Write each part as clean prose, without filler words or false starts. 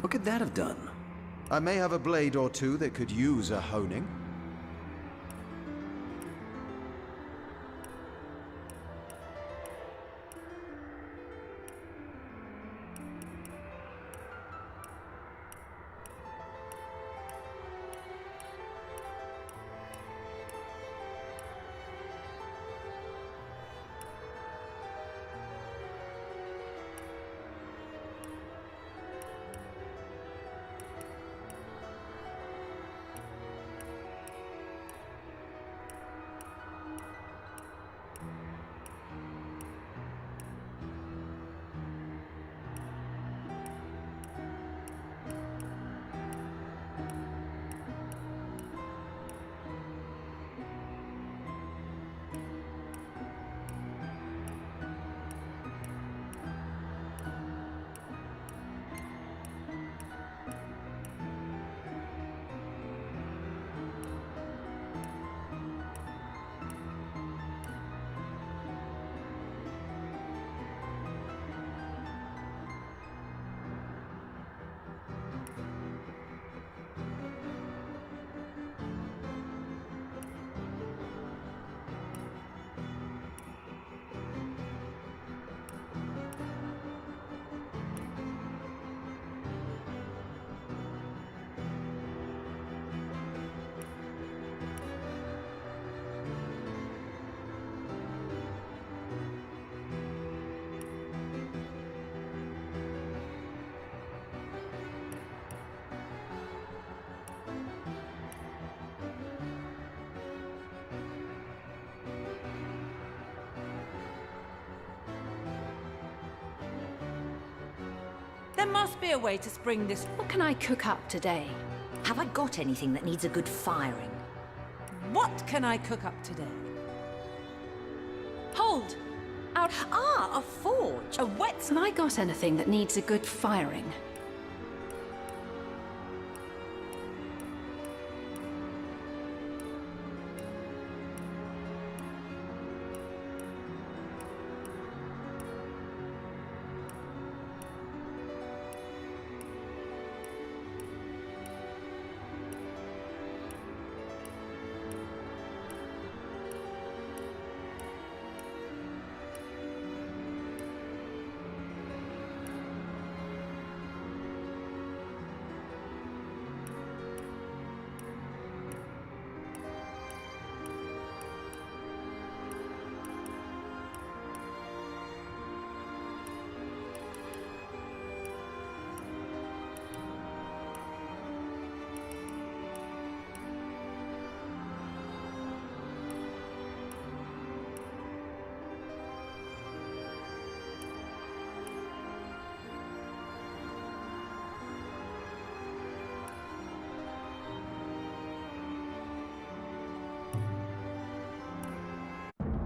What could that have done? I may have a blade or two that could use a honing. There must be a way to spring this. What can I cook up today? Have I got anything that needs a good firing? What can I cook up today? Hold! Out. Ah, a forge! A wet. Have I got anything that needs a good firing?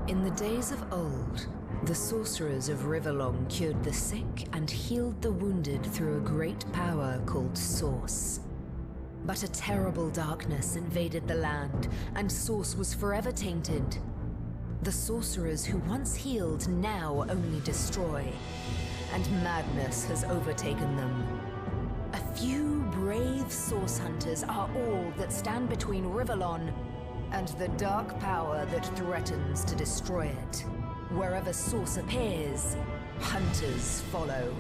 In the days of old, the sorcerers of Riverlong cured the sick and healed the wounded through a great power called Source. But a terrible darkness invaded the land, and Source was forever tainted. The sorcerers who once healed now only destroy, and madness has overtaken them. A few brave Source hunters are all that stand between Riverlon and the dark power that threatens to destroy it. Wherever Source appears, hunters follow.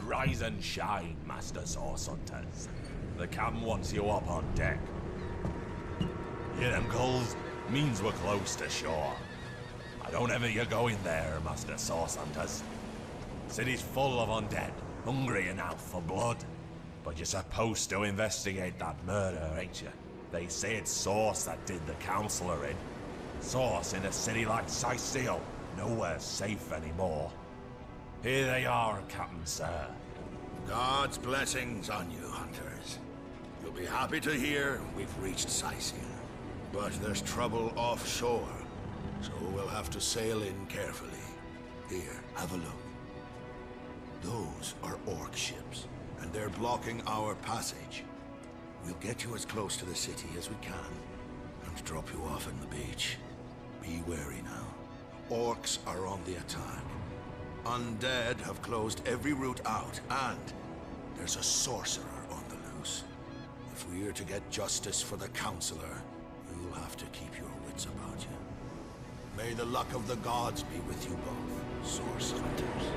Rise and shine, Master Source Hunters. The captain wants you up on deck. Hear them gulls? Means we're close to shore. I don't ever you go in there, Master Source Hunters. City's full of undead, hungry enough for blood. But you're supposed to investigate that murder, ain't you? They say it's Source that did the Counselor in. Source in a city like Sicil, nowhere safe anymore. Here they are, Captain Sir. God's blessings on you, hunters. You'll be happy to hear we've reached Sicil. But there's trouble offshore, so we'll have to sail in carefully. Here, have a look. Those are orc ships, and they're blocking our passage. We'll get you as close to the city as we can, and drop you off on the beach. Be wary now. Orcs are on the attack. Undead have closed every route out, and there's a sorcerer on the loose. If we're to get justice for the Counselor, you'll have to keep your wits about you. May the luck of the gods be with you both, Source Hunters.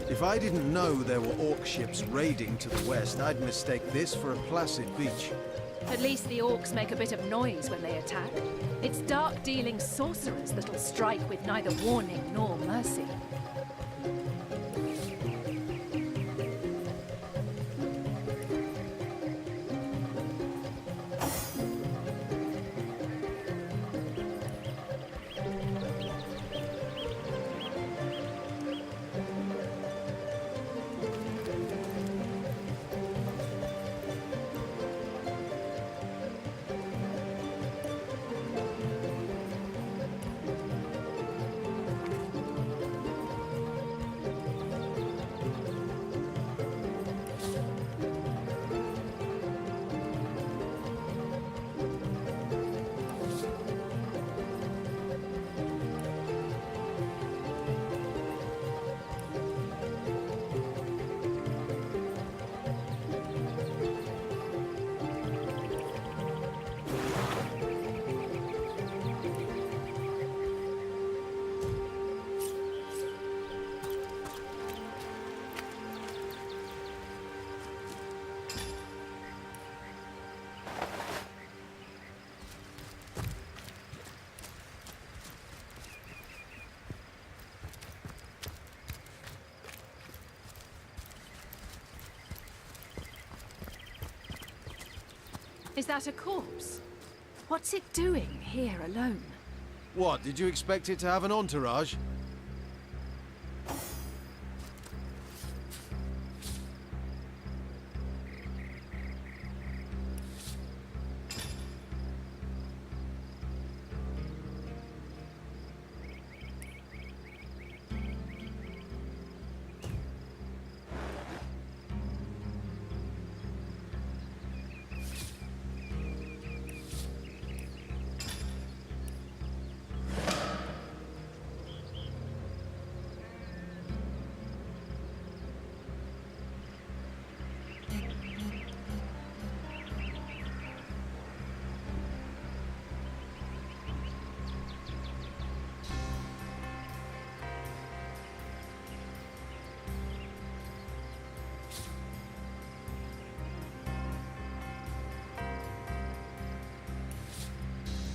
If I didn't know there were orc ships raiding to the west, I'd mistake this for a placid beach. At least the orcs make a bit of noise when they attack. It's dark-dealing sorcerers that'll strike with neither warning nor mercy. Is that a corpse? What's it doing here alone? What, did you expect it to have an entourage?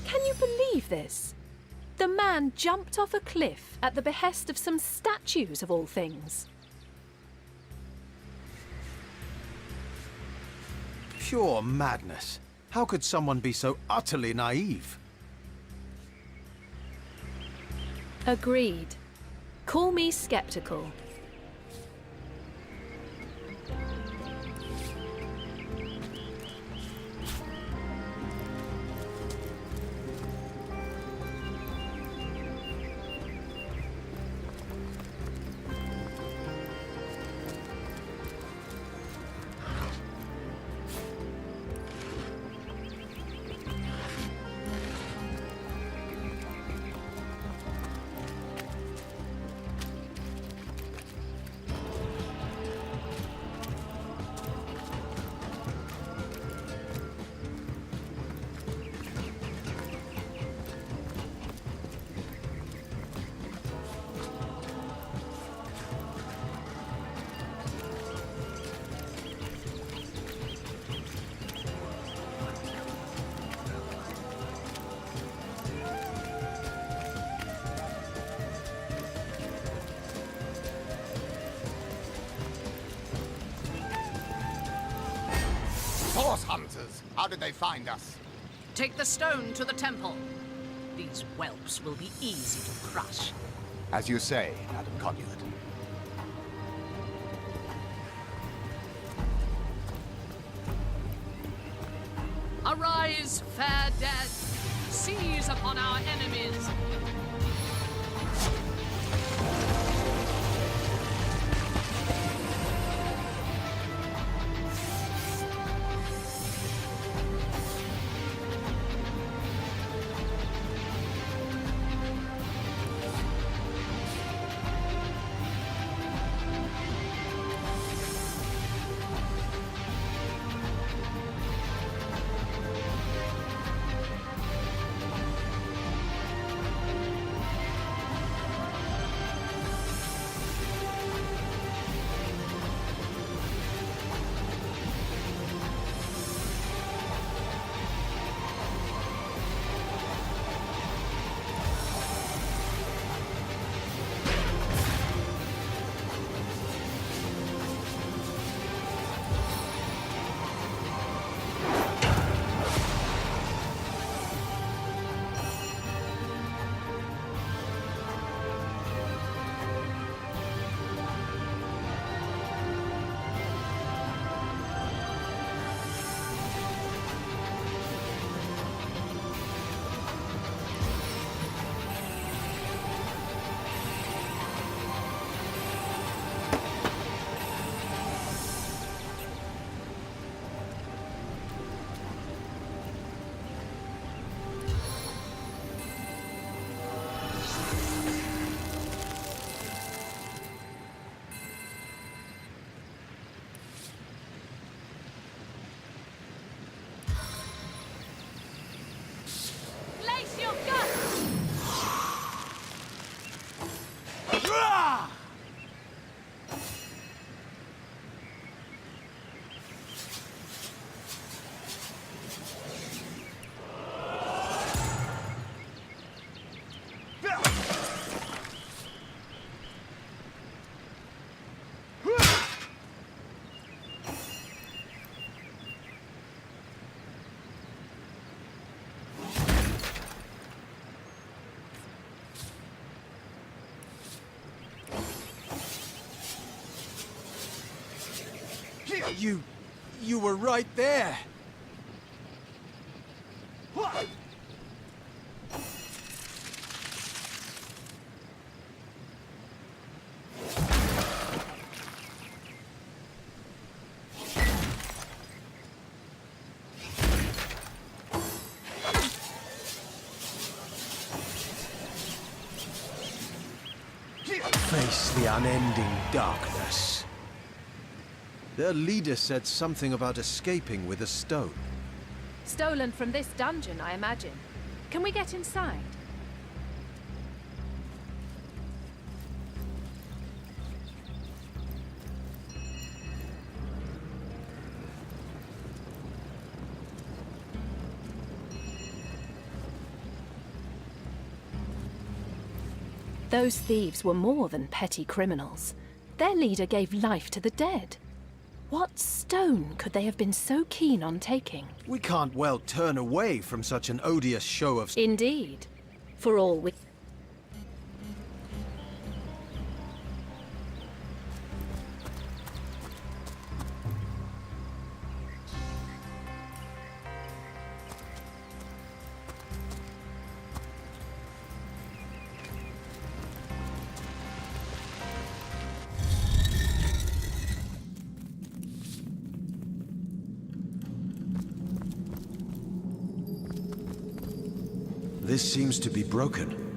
Can you believe this? The man jumped off a cliff at the behest of some statues of all things. Pure madness. How could someone be so utterly naive? Agreed. Call me skeptical. Horse hunters! How did they find us? Take the stone to the temple. These whelps will be easy to crush. As you say, Madam Conduit. Arise, fair dead! Seize upon our enemies! Place your guns! You were right there. Face the unending darkness. Their leader said something about escaping with a stone. Stolen from this dungeon, I imagine. Can we get inside? Those thieves were more than petty criminals. Their leader gave life to the dead. What stone could they have been so keen on taking? We can't well turn away from such an odious show of... Indeed. For all we... This seems to be broken.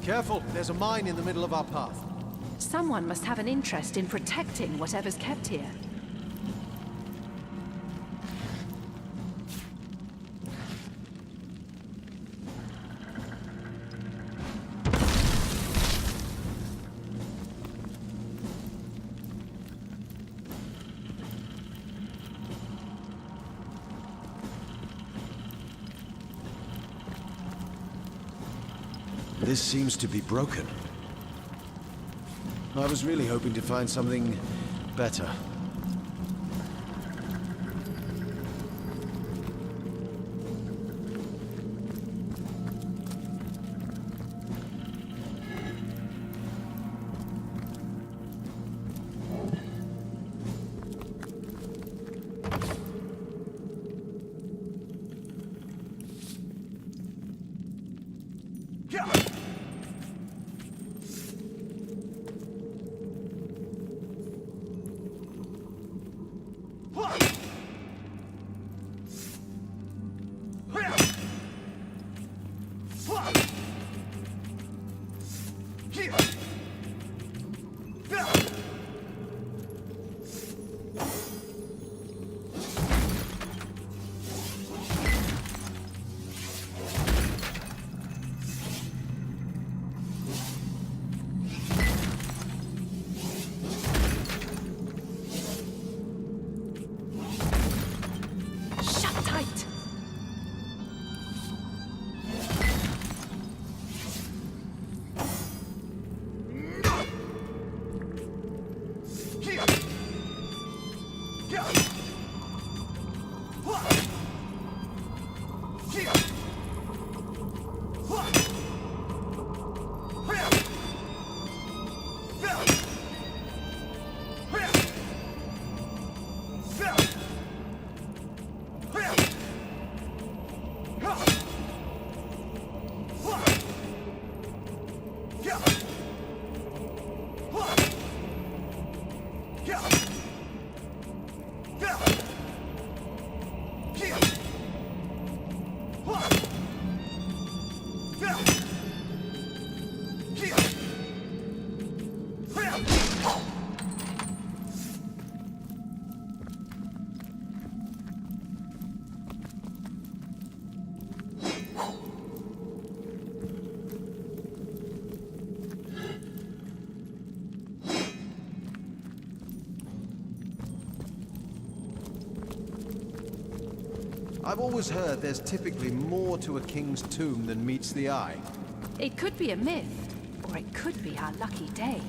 Careful, there's a mine in the middle of our path. Someone must have an interest in protecting whatever's kept here. This seems to be broken. I was really hoping to find something better. I've always heard there's typically more to a king's tomb than meets the eye. It could be a myth, or it could be our lucky day.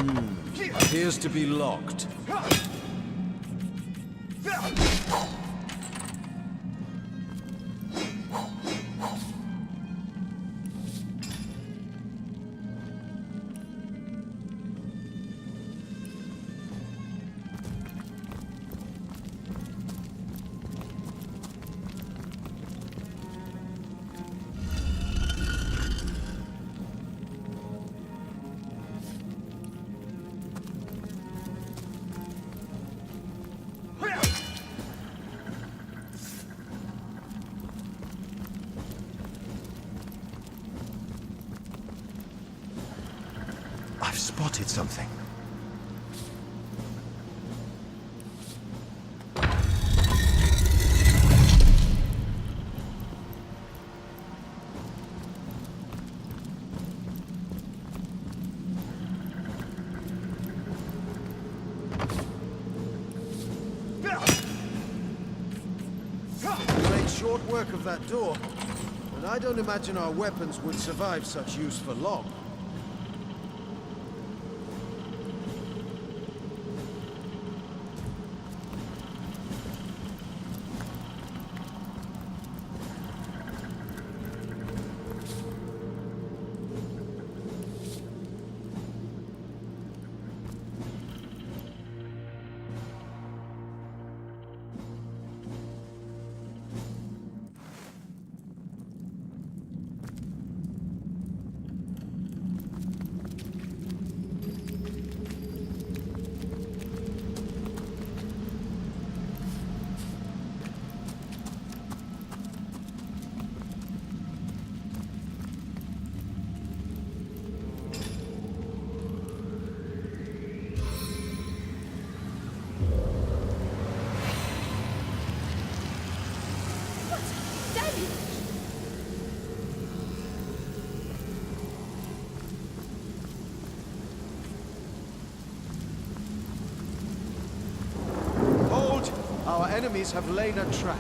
Appears to be locked. I've spotted something. We made short work of that door, but I don't imagine our weapons would survive such use for long. Hold! Our enemies have laid a trap.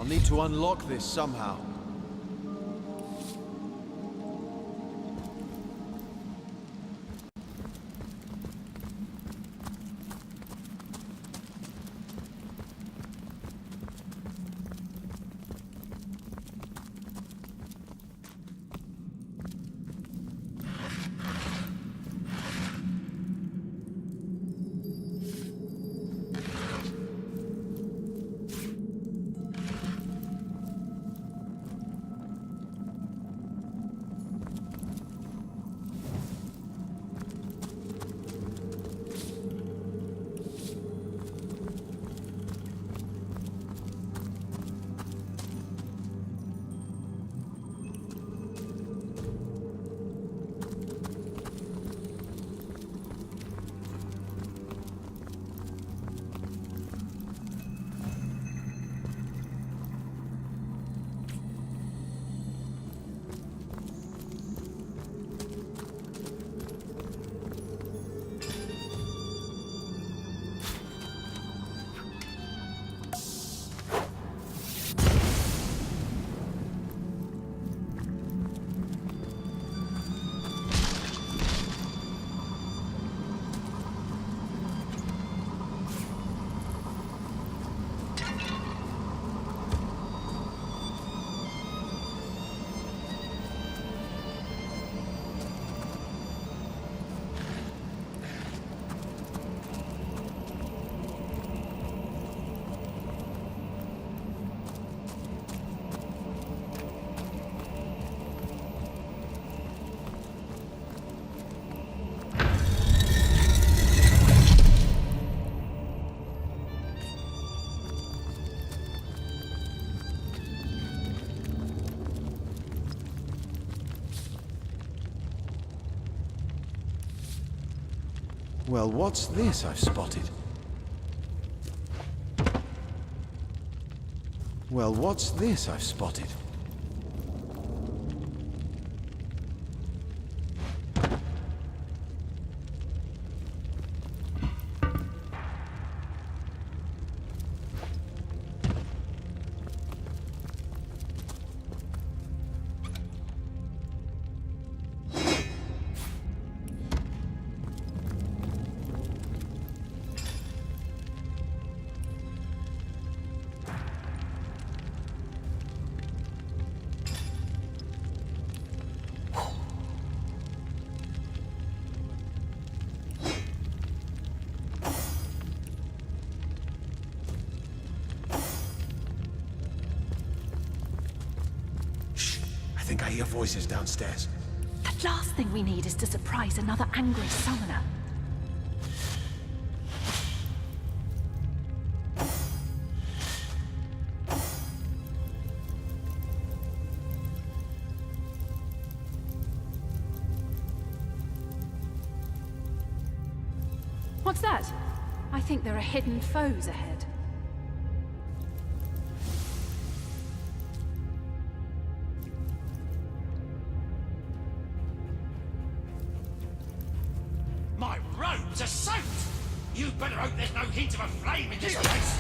I'll need to unlock this somehow. Well, what's this I've spotted? Well, what's this I've spotted? I think I hear voices downstairs. The last thing we need is to surprise another angry summoner. What's that? I think there are hidden foes ahead. My robes are soaked! You better hope there's no hint of a flame in this place!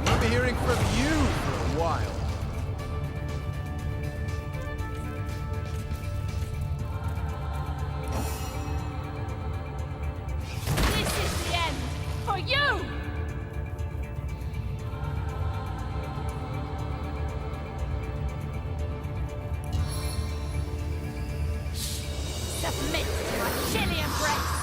I'll be hearing from you for a while. This is the end! For you! Submit to my chilly embrace!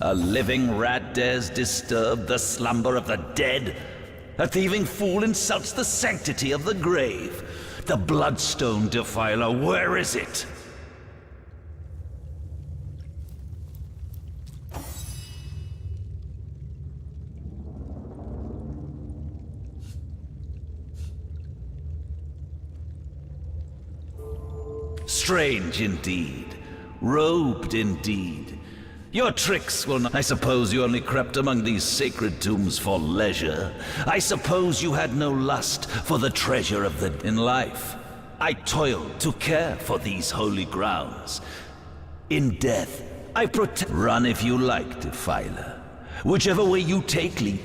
A living rat dares disturb the slumber of the dead. A thieving fool insults the sanctity of the grave. The bloodstone defiler, where is it? Strange indeed. Robed indeed. Your tricks will not— I suppose you only crept among these sacred tombs for leisure. I suppose you had no lust for the treasure of the— in life. I toiled to care for these holy grounds. In death, I protect— Run if you like, defiler. Whichever way you take, lead.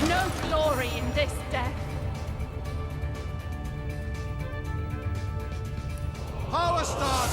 No glory in this death. Power start!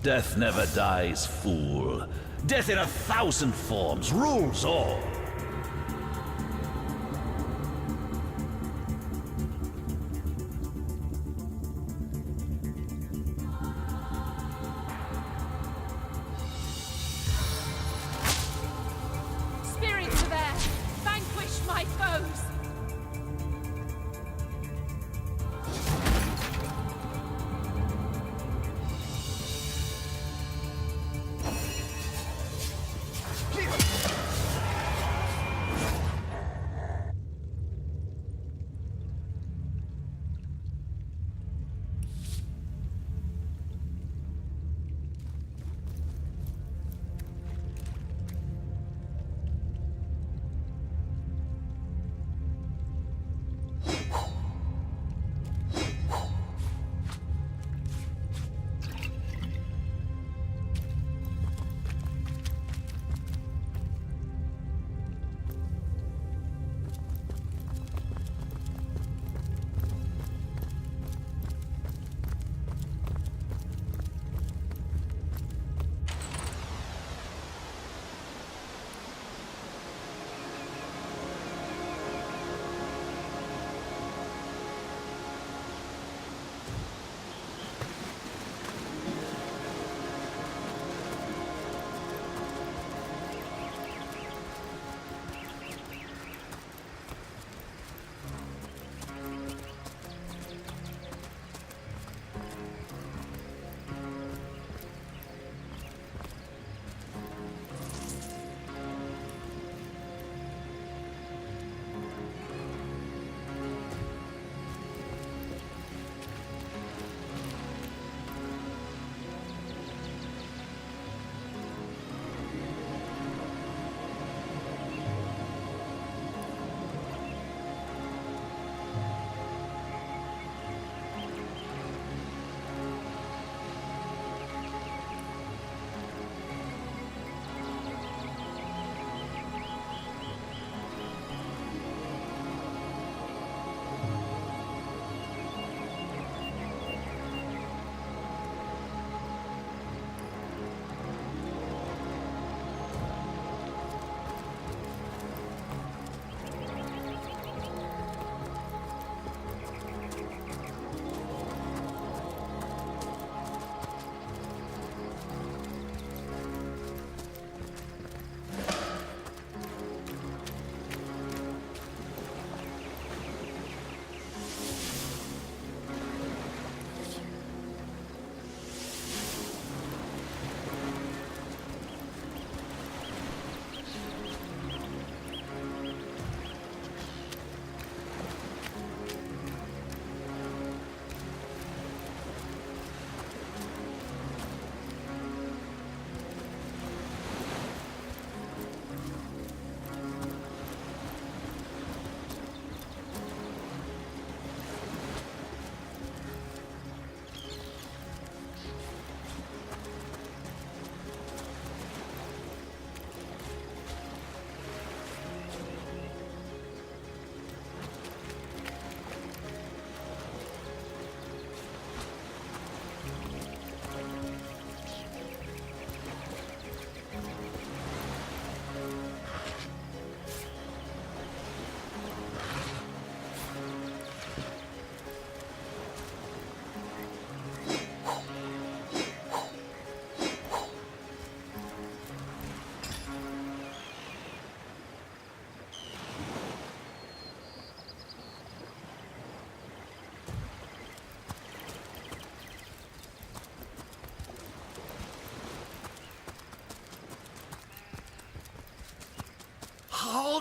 Death never dies, fool. Death in 1,000 forms rules all. Spirits of air, vanquish my foes.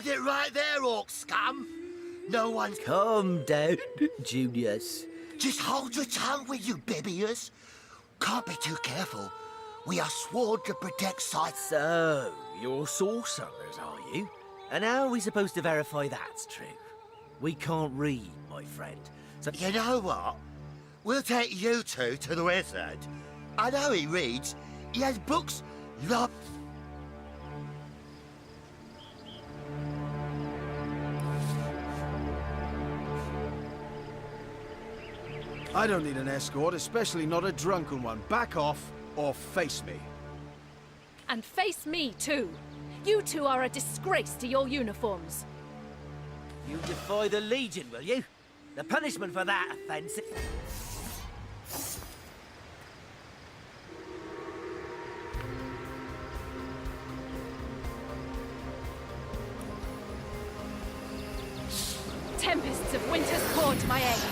Hold it right there, orc scum. No one's... Calm down, Junius. Just hold your tongue, will you, Bibius? Can't be too careful. We are sworn to protect sites. So, you're sorcerers, are you? And how are we supposed to verify that's true? We can't read, my friend. So you know what? We'll take you two to the wizard. I know he reads. He has books. Love. I don't need an escort, especially not a drunken one. Back off or face me. And face me, too. You two are a disgrace to your uniforms. You defy the Legion, will you? The punishment for that offence... Tempests of winter's core to my aid.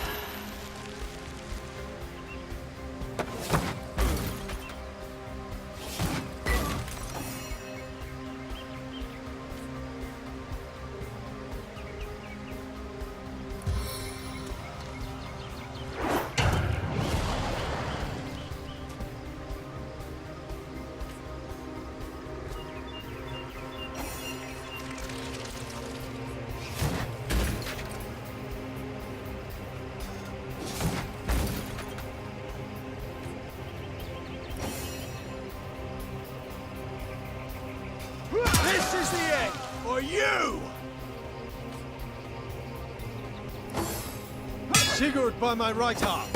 This is the end for you! Sigurd by my right arm.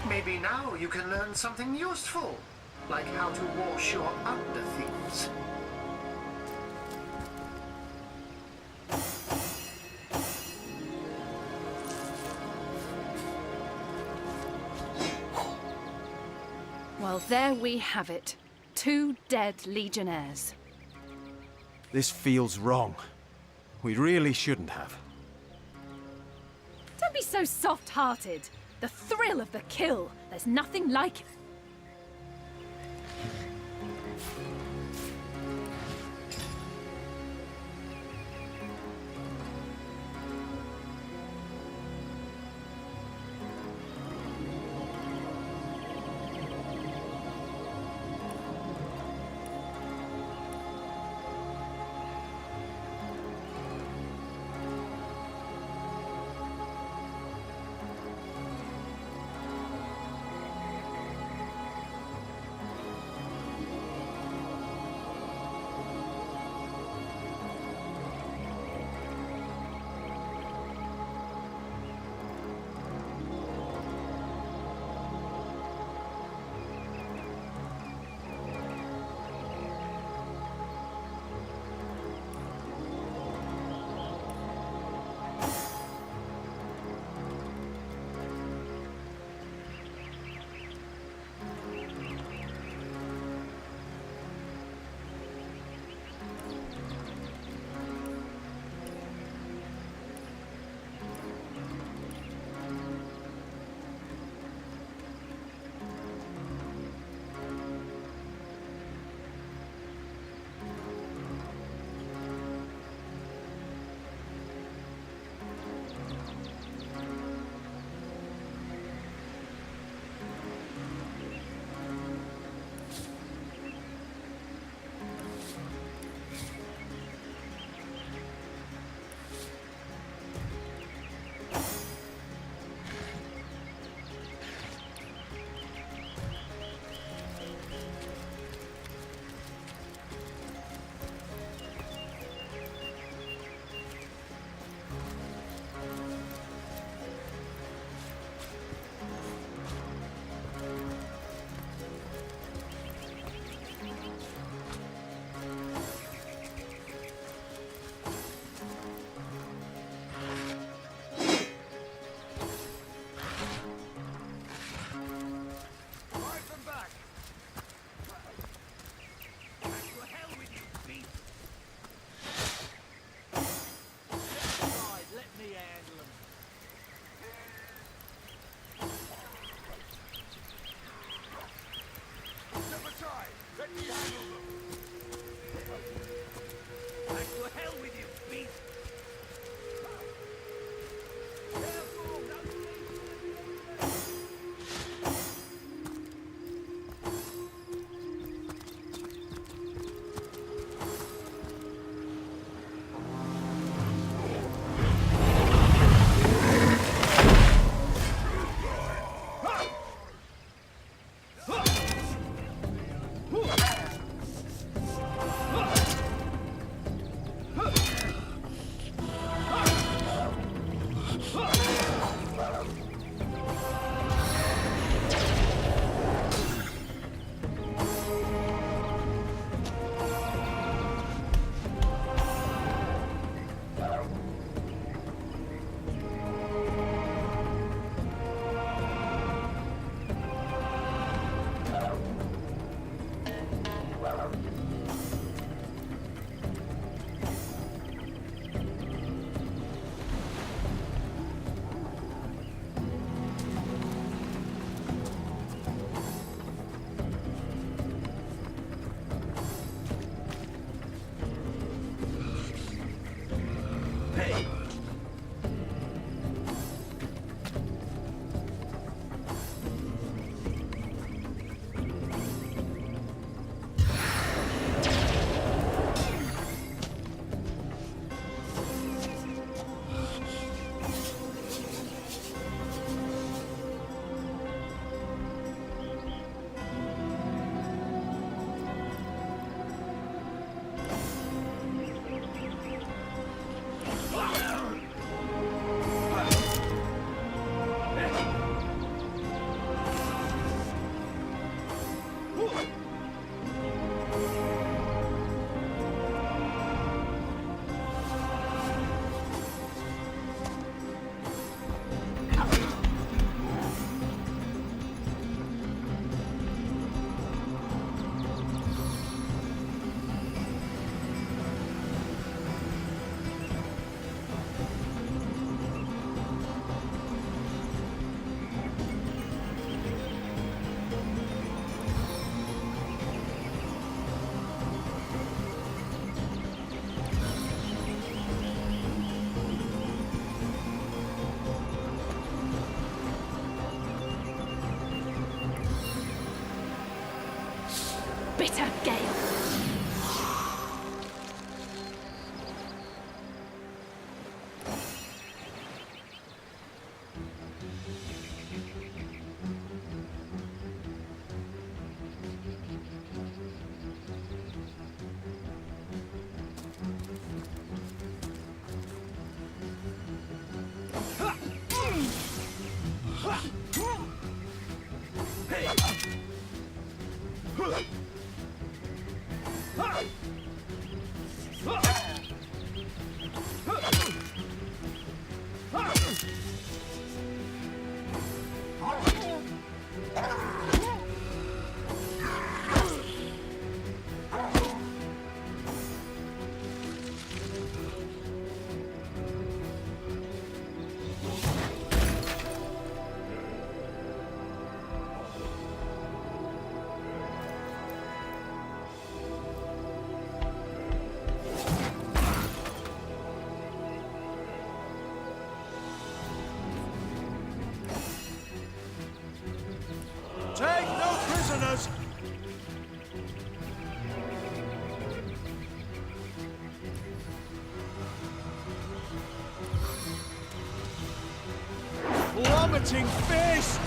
Maybe now you can learn something useful, like how to wash your underthings. Well, there we have it. 2 dead legionnaires. This feels wrong. We really shouldn't have. Don't be so soft-hearted. The thrill of the kill. There's nothing like it. Take no prisoners! Plummeting fist!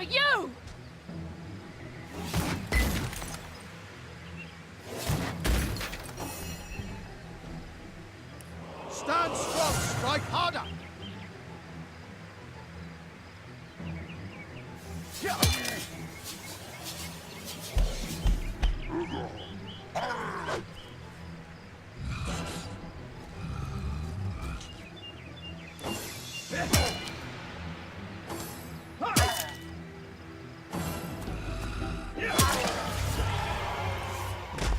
You! Stand strong, strike harder!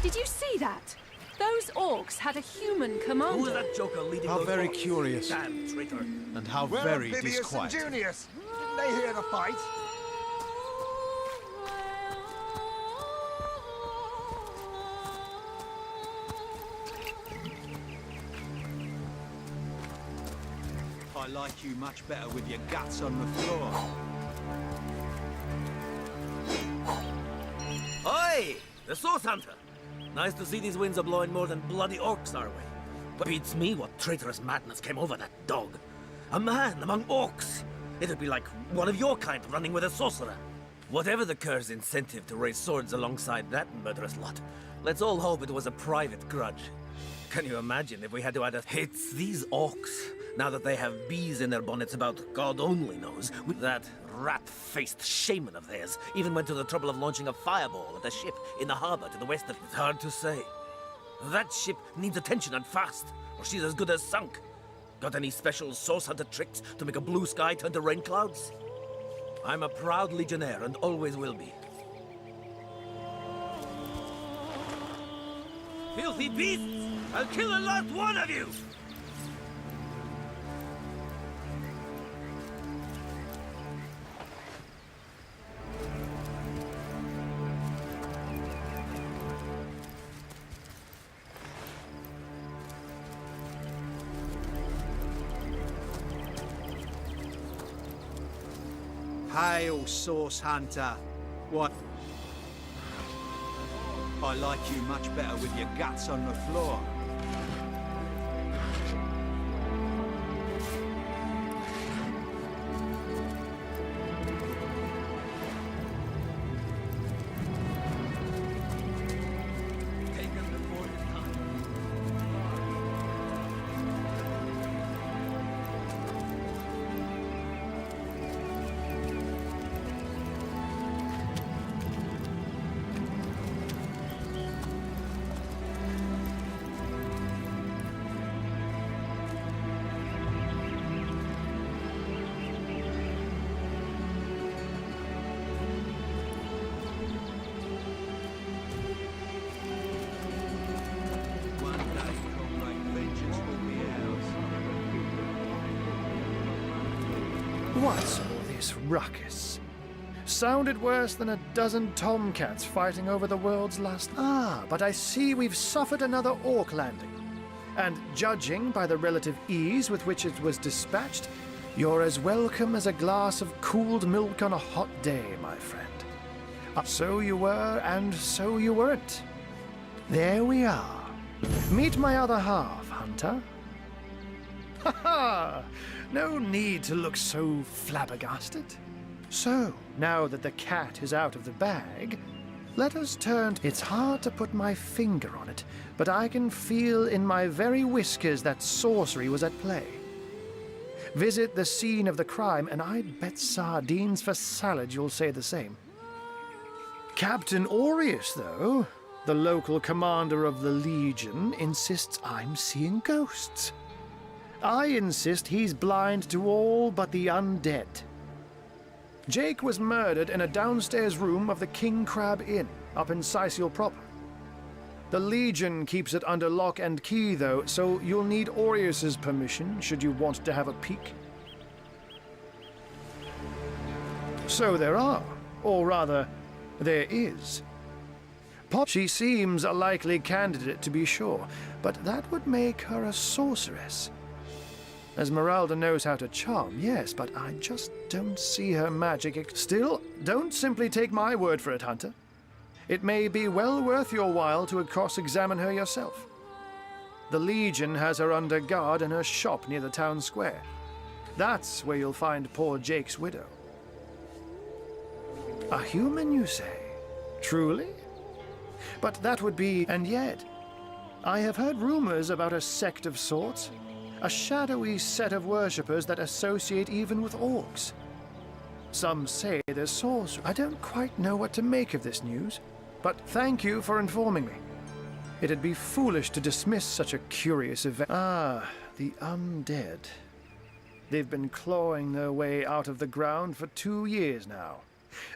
Did you see that? Those orcs had a human commander. Who is that joker leading How those very orcs? curious. Damn traitor. And how Where very are Vivius and disquieting. Junius? Didn't they hear the fight? I like you much better with your guts on the floor. Oi! The Source Hunter! Nice to see these winds are blowing more than bloody orcs our way. But beats me what traitorous madness came over that dog. A man among orcs! It'd be like one of your kind running with a sorcerer. Whatever the cur's incentive to raise swords alongside that murderous lot, let's all hope it was a private grudge. Can you imagine if we had to add a hits these orcs, now that they have bees in their bonnets about God only knows, with that rat-faced shaman of theirs even went to the trouble of launching a fireball at a ship in the harbor to the west of it. It's hard to say. That ship needs attention and fast, or she's as good as sunk. Got any special source hunter tricks to make a blue sky turn to rain clouds? I'm a proud legionnaire and always will be. Filthy beasts! I'll kill the last one of you! Hail, Source Hunter. What? I like you much better with your guts on the floor. What's all this ruckus? Sounded worse than a dozen tomcats fighting over the world's last... Ah, but I see we've suffered another orc landing. And judging by the relative ease with which it was dispatched, you're as welcome as a glass of cooled milk on a hot day, my friend. So you were, and so you weren't. There we are. Meet my other half, Hunter. Ha ha! No need to look so flabbergasted. So, now that the cat is out of the bag, let us turn... It's hard to put my finger on it, but I can feel in my very whiskers that sorcery was at play. Visit the scene of the crime, and I'd bet sardines for salad you'll say the same. Captain Aureus, though, the local commander of the Legion, insists I'm seeing ghosts. I insist he's blind to all but the undead. Jake was murdered in a downstairs room of the King Crab Inn, up in Sicil proper. The Legion keeps it under lock and key, though, so you'll need Aureus's permission should you want to have a peek. So there are, or rather, there is. She seems a likely candidate, to be sure, but that would make her a sorceress. Esmeralda knows how to charm, yes, but I just don't see her magic. Still, don't simply take my word for it, Hunter. It may be well worth your while to cross-examine her yourself. The Legion has her under guard in her shop near the town square. That's where you'll find poor Jake's widow. A human, you say? Truly? But that would be... And yet, I have heard rumors about a sect of sorts. A shadowy set of worshippers that associate even with orcs. Some say they're sorcerers. I don't quite know what to make of this news, but thank you for informing me. It'd be foolish to dismiss such a curious event. Ah, the undead. They've been clawing their way out of the ground for 2 years now.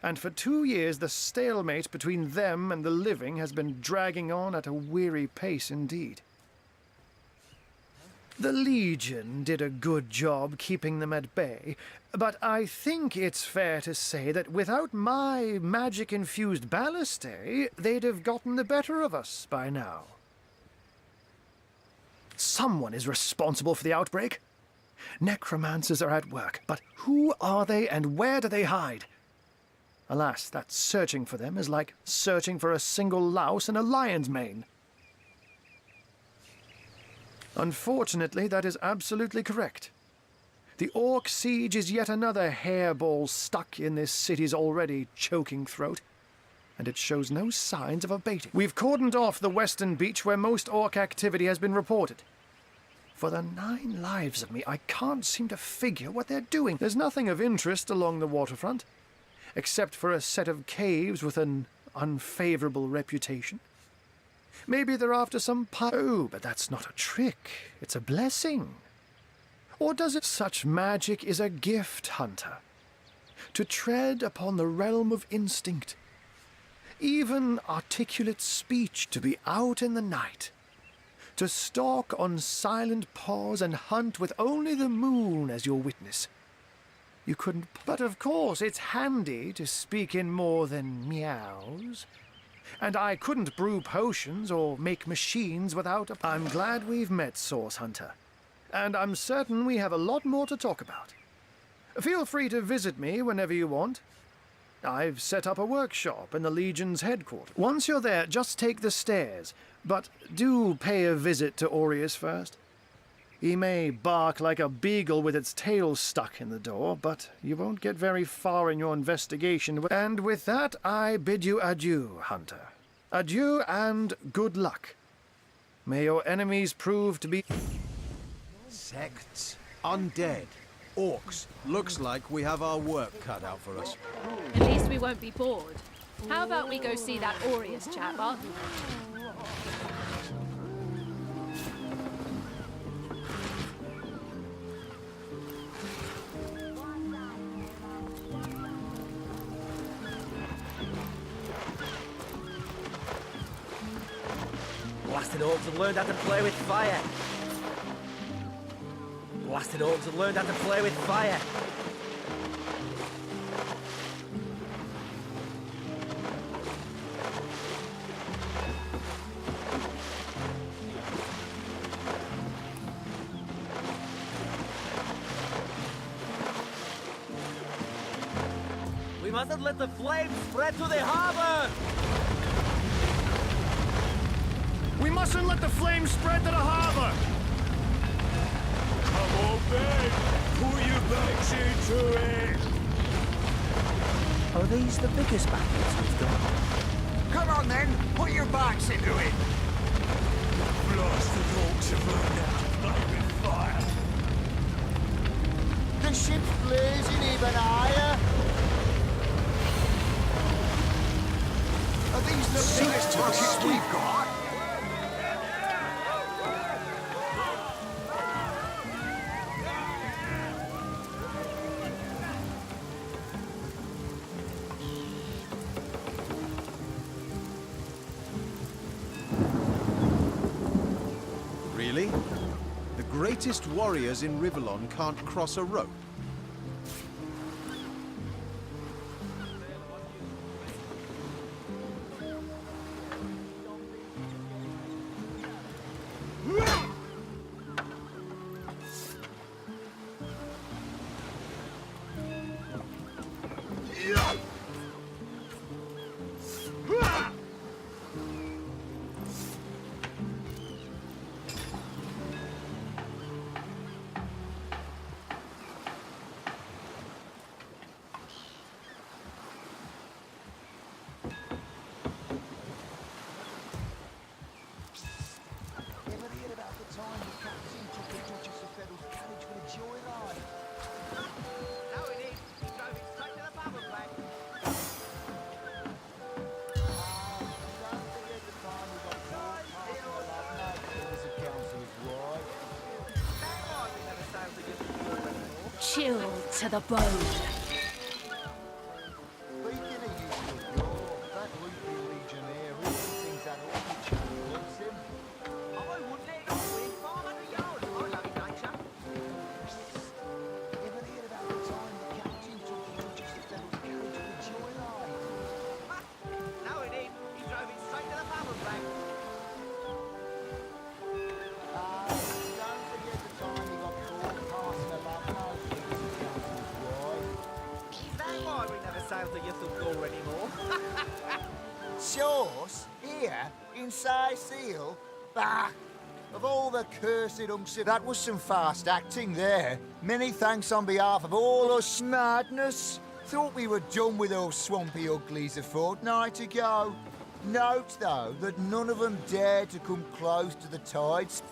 And for 2 years the stalemate between them and the living has been dragging on at a weary pace indeed. The Legion did a good job keeping them at bay, but I think it's fair to say that without my magic-infused ballistae, they'd have gotten the better of us by now. Someone is responsible for the outbreak. Necromancers are at work, but who are they and where do they hide? Alas, that searching for them is like searching for a single louse in a lion's mane. Unfortunately, that is absolutely correct. The Orc siege is yet another hairball stuck in this city's already choking throat, and it shows no signs of abating. We've cordoned off the western beach where most Orc activity has been reported. For the 9 lives of me, I can't seem to figure what they're doing. There's nothing of interest along the waterfront, except for a set of caves with an unfavorable reputation. Maybe they're after some Oh, but that's not a trick. It's a blessing. Or does it? Such magic is a gift, Hunter. To tread upon the realm of instinct. Even articulate speech, to be out in the night. To stalk on silent paws and hunt with only the moon as your witness. You couldn't... But of course, it's handy to speak in more than meows. And I couldn't brew potions or make machines without a... I'm glad we've met, Source Hunter. And I'm certain we have a lot more to talk about. Feel free to visit me whenever you want. I've set up a workshop in the Legion's headquarters. Once you're there, just take the stairs. But do pay a visit to Aureus first. He may bark like a beagle with its tail stuck in the door, but you won't get very far in your investigation. And with that, I bid you adieu, Hunter. Adieu and good luck. May your enemies prove to be... Sects, undead, orcs. Looks like we have our work cut out for us. At least we won't be bored. How about we go see that Aureus chap, huh? Blasted orcs have learned how to play with fire. Blasted orcs have learned how to play with fire. We mustn't let the flames spread to the harbor! We mustn't let the flames spread to the harbor! Come on, Ben! Put your backs into it! Are these the biggest battles we've done? Come on then, put your backs into it. Blasted orcs have learned how to play with fire. The ship's blazing even higher. Are these the biggest targets we've got? Really? The greatest warriors in Rivellon can't cross a rope? Chill to the bone. Sauce? Here? Inside Seal? Bah! Of all the cursed unks, that was some fast acting there. Many thanks on behalf of all us madness. Thought we were done with those swampy uglies a fortnight ago. Note, though, that none of them dared to come close to the tides.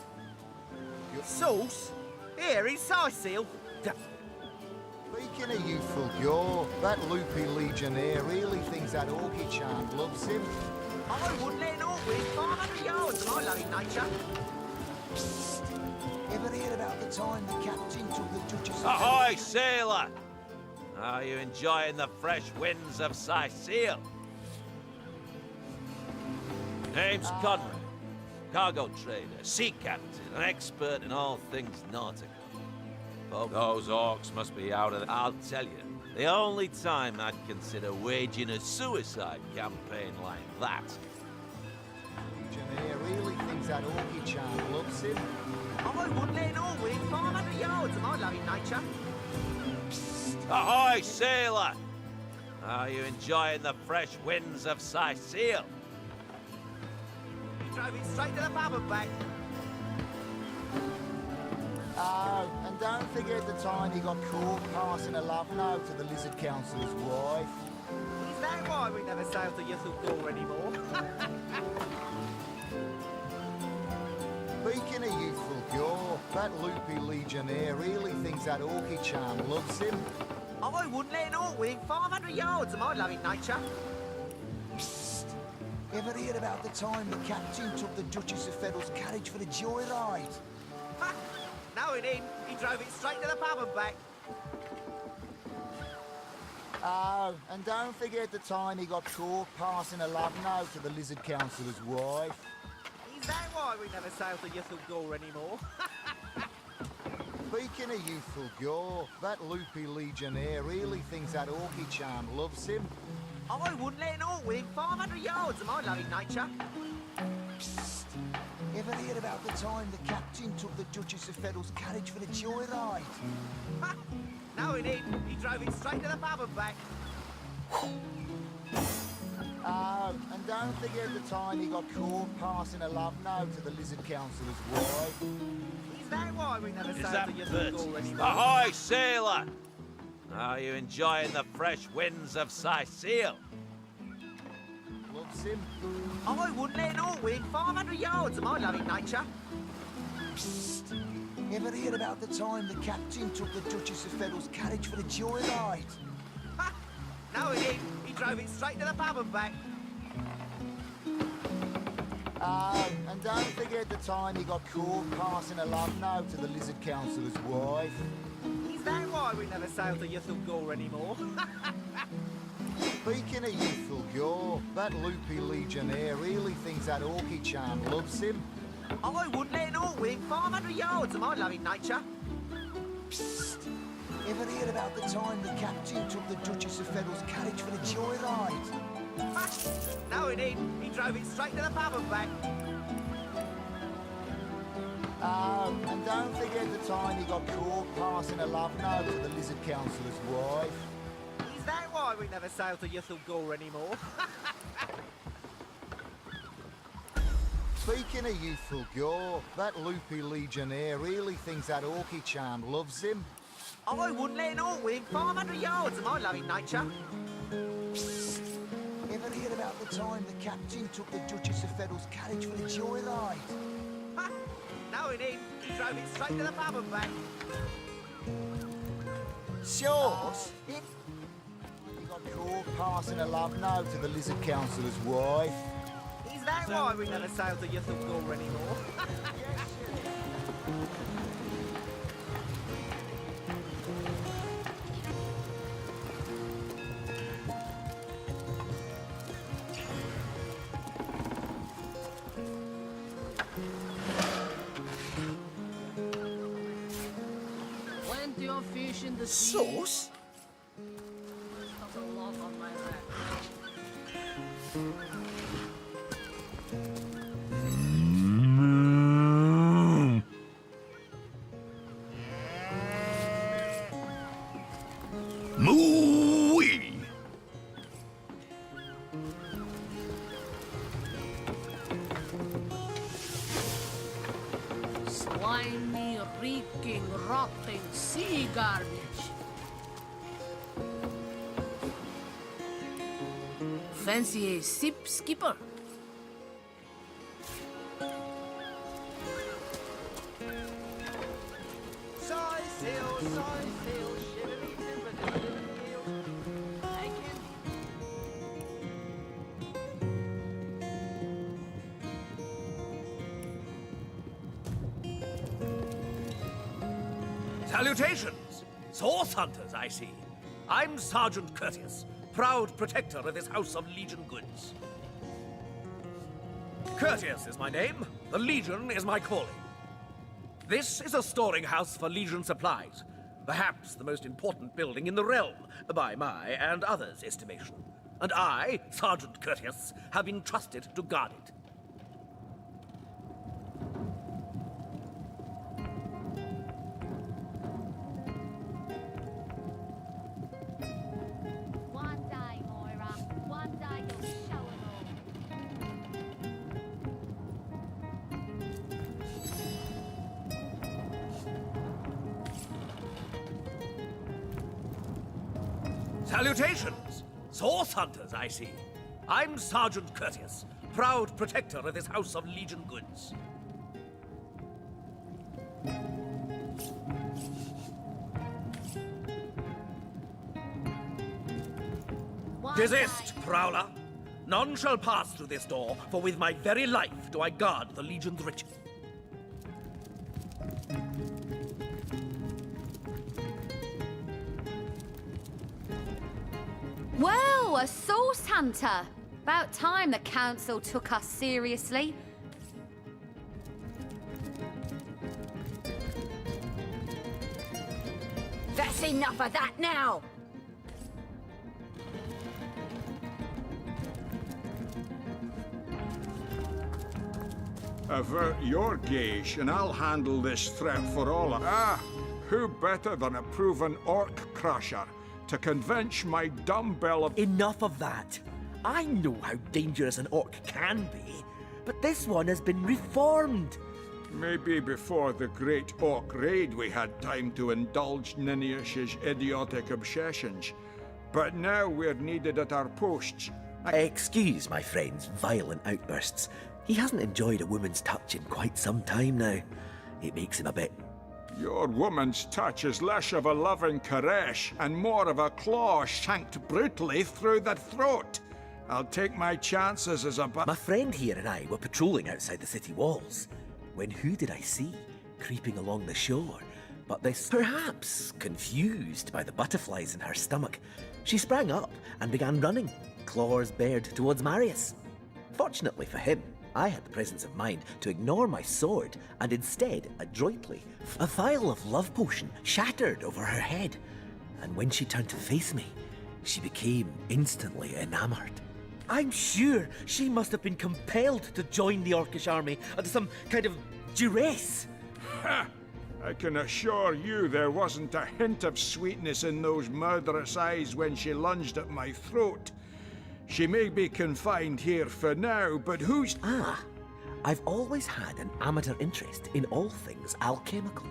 Sauce? Here, inside Seal? Speaking of youthful gore, that loopy legionnaire really thinks that orchid charm loves him. I wouldn't let an orc win 500 yards of my lovely nature. Psst. Ever heard about the time the captain took the Duchess of... Ahoy, sailor! Are you enjoying the fresh winds of Sicile? Name's Conrad, cargo trader, sea captain, an expert in all things nautical. Oh, those orcs must be out of it. I'll tell you, the only time I'd consider waging a suicide campaign like that. Legionnaire really thinks that orchid charm loves him. I wouldn't let an orc win 500 yards of my lovely nature. Psst. Ahoy, sailor! Are you enjoying the fresh winds of Sicile? He drove it straight to the pub and back. Oh, and don't forget the time he got caught passing a love note to the Lizard Councillor's wife. Is that why we never sail to Ythel anymore? Speaking of youthful gore, that loopy legionnaire really thinks that orky charm loves him. I wouldn't let an orc within 500 yards of my loving nature. Psst! Ever heard about the time the captain took the Duchess of Feddle's carriage for the joyride? Ha! No, he didn't. He drove it straight to the pub and back. Oh, and don't forget the time he got caught passing a love note to the Lizard Councillor's wife. Is that why we never sail to Ythel anymore? Speaking of youthful gore, that loopy legionnaire really thinks that orky charm loves him. I wouldn't let an orc within 500 yards of my loving nature. Psst! Ever heard about the time the captain took the Duchess of Feddle's carriage for the joyride? Ha! No, he didn't. He drove it straight to the pub and back. Oh, and don't forget the time he got caught passing a love note to the Lizard Councillor's wife. Is that why we never Is sail that to Bert? Ythel anymore? Ahoy, sailor! Are you enjoying the fresh winds of Sicile? Loves him. I wouldn't let an orc within 500 yards of my loving nature. Psst! Ever heard about the time the captain took the Duchess of Feddle's carriage for the joyride? Ha! No, he didn't. He drove it straight to the pub and back. Oh, and don't forget the time he got caught passing a love note to the Lizard Councillor's wife. Is that why we never sail to Ythel anymore? Speaking of youthful gore, that loopy legionnaire really thinks that orky charm loves him. I wouldn't let an orc within 500 yards of my loving nature. Psst! Ever heard about the time the captain took the Duchess of Feddle's carriage for the joyride? Ha! No, he didn't. He drove it straight to the pub and back. Oh, and don't forget the time he got caught passing a love note to the Lizard Councillor's wife. Is that why we never sail to Ythel anymore? Speaking of youthful gore, that loopy legionnaire really thinks that orky charm loves him. I wouldn't let an orc within 500 yards of my loving nature. Psst! Ever heard about the time the captain took the Duchess of Feddle's carriage for the joyride? Ha! No, he didn't. He drove it straight to the pub and back. Sure. He got caught passing a love note to the Lizard Councillor's wife. Is that why we never sail to Ythel anymore? Plenty of fish in the sea. Sauce? That's a lot on my back. Moo-wee! Slimy, reeking, rotting sea garbage. Fancy a sip, skipper? Side sail, shivery timber, I can... Salutations! Source hunters, I see. I'm Sergeant Curtius, proud protector of this house of Legion goods. Curtius is my name, the Legion is my calling. This is a storing house for Legion supplies, perhaps the most important building in the realm, by my and others' estimation. And I, Sergeant Curtius, have been trusted to guard it. Salutations! Source hunters, I see. I'm Sergeant Courteous, proud protector of this house of Legion goods. Desist, prowler! None shall pass through this door, for with my very life do I guard the Legion's riches. Well, a source hunter. About time the council took us seriously. That's enough of that now! Avert your gaze, and I'll handle this threat for all of... Ah! Who better than a proven orc crusher to convince my dumbbell of... Enough of that. I know how dangerous an orc can be, but this one has been reformed. Maybe before the Great Orc Raid we had time to indulge Ninius's idiotic obsessions. But now we're needed at our posts. Excuse my friend's violent outbursts. He hasn't enjoyed a woman's touch in quite some time now. It makes him a bit... Your woman's touch is less of a loving caress and more of a claw shanked brutally through the throat. I'll take my chances as a... My friend here and I were patrolling outside the city walls, when who did I see creeping along the shore but this... Perhaps confused by the butterflies in her stomach, she sprang up and began running, claws bared towards Marius. Fortunately for him, I had the presence of mind to ignore my sword and instead, adroitly, a vial of love potion shattered over her head. And when she turned to face me, she became instantly enamored. I'm sure she must have been compelled to join the Orcish army under some kind of duress. Ha! I can assure you there wasn't a hint of sweetness in those murderous eyes when she lunged at my throat. She may be confined here for now, but who's... Ah, I've always had an amateur interest in all things alchemical.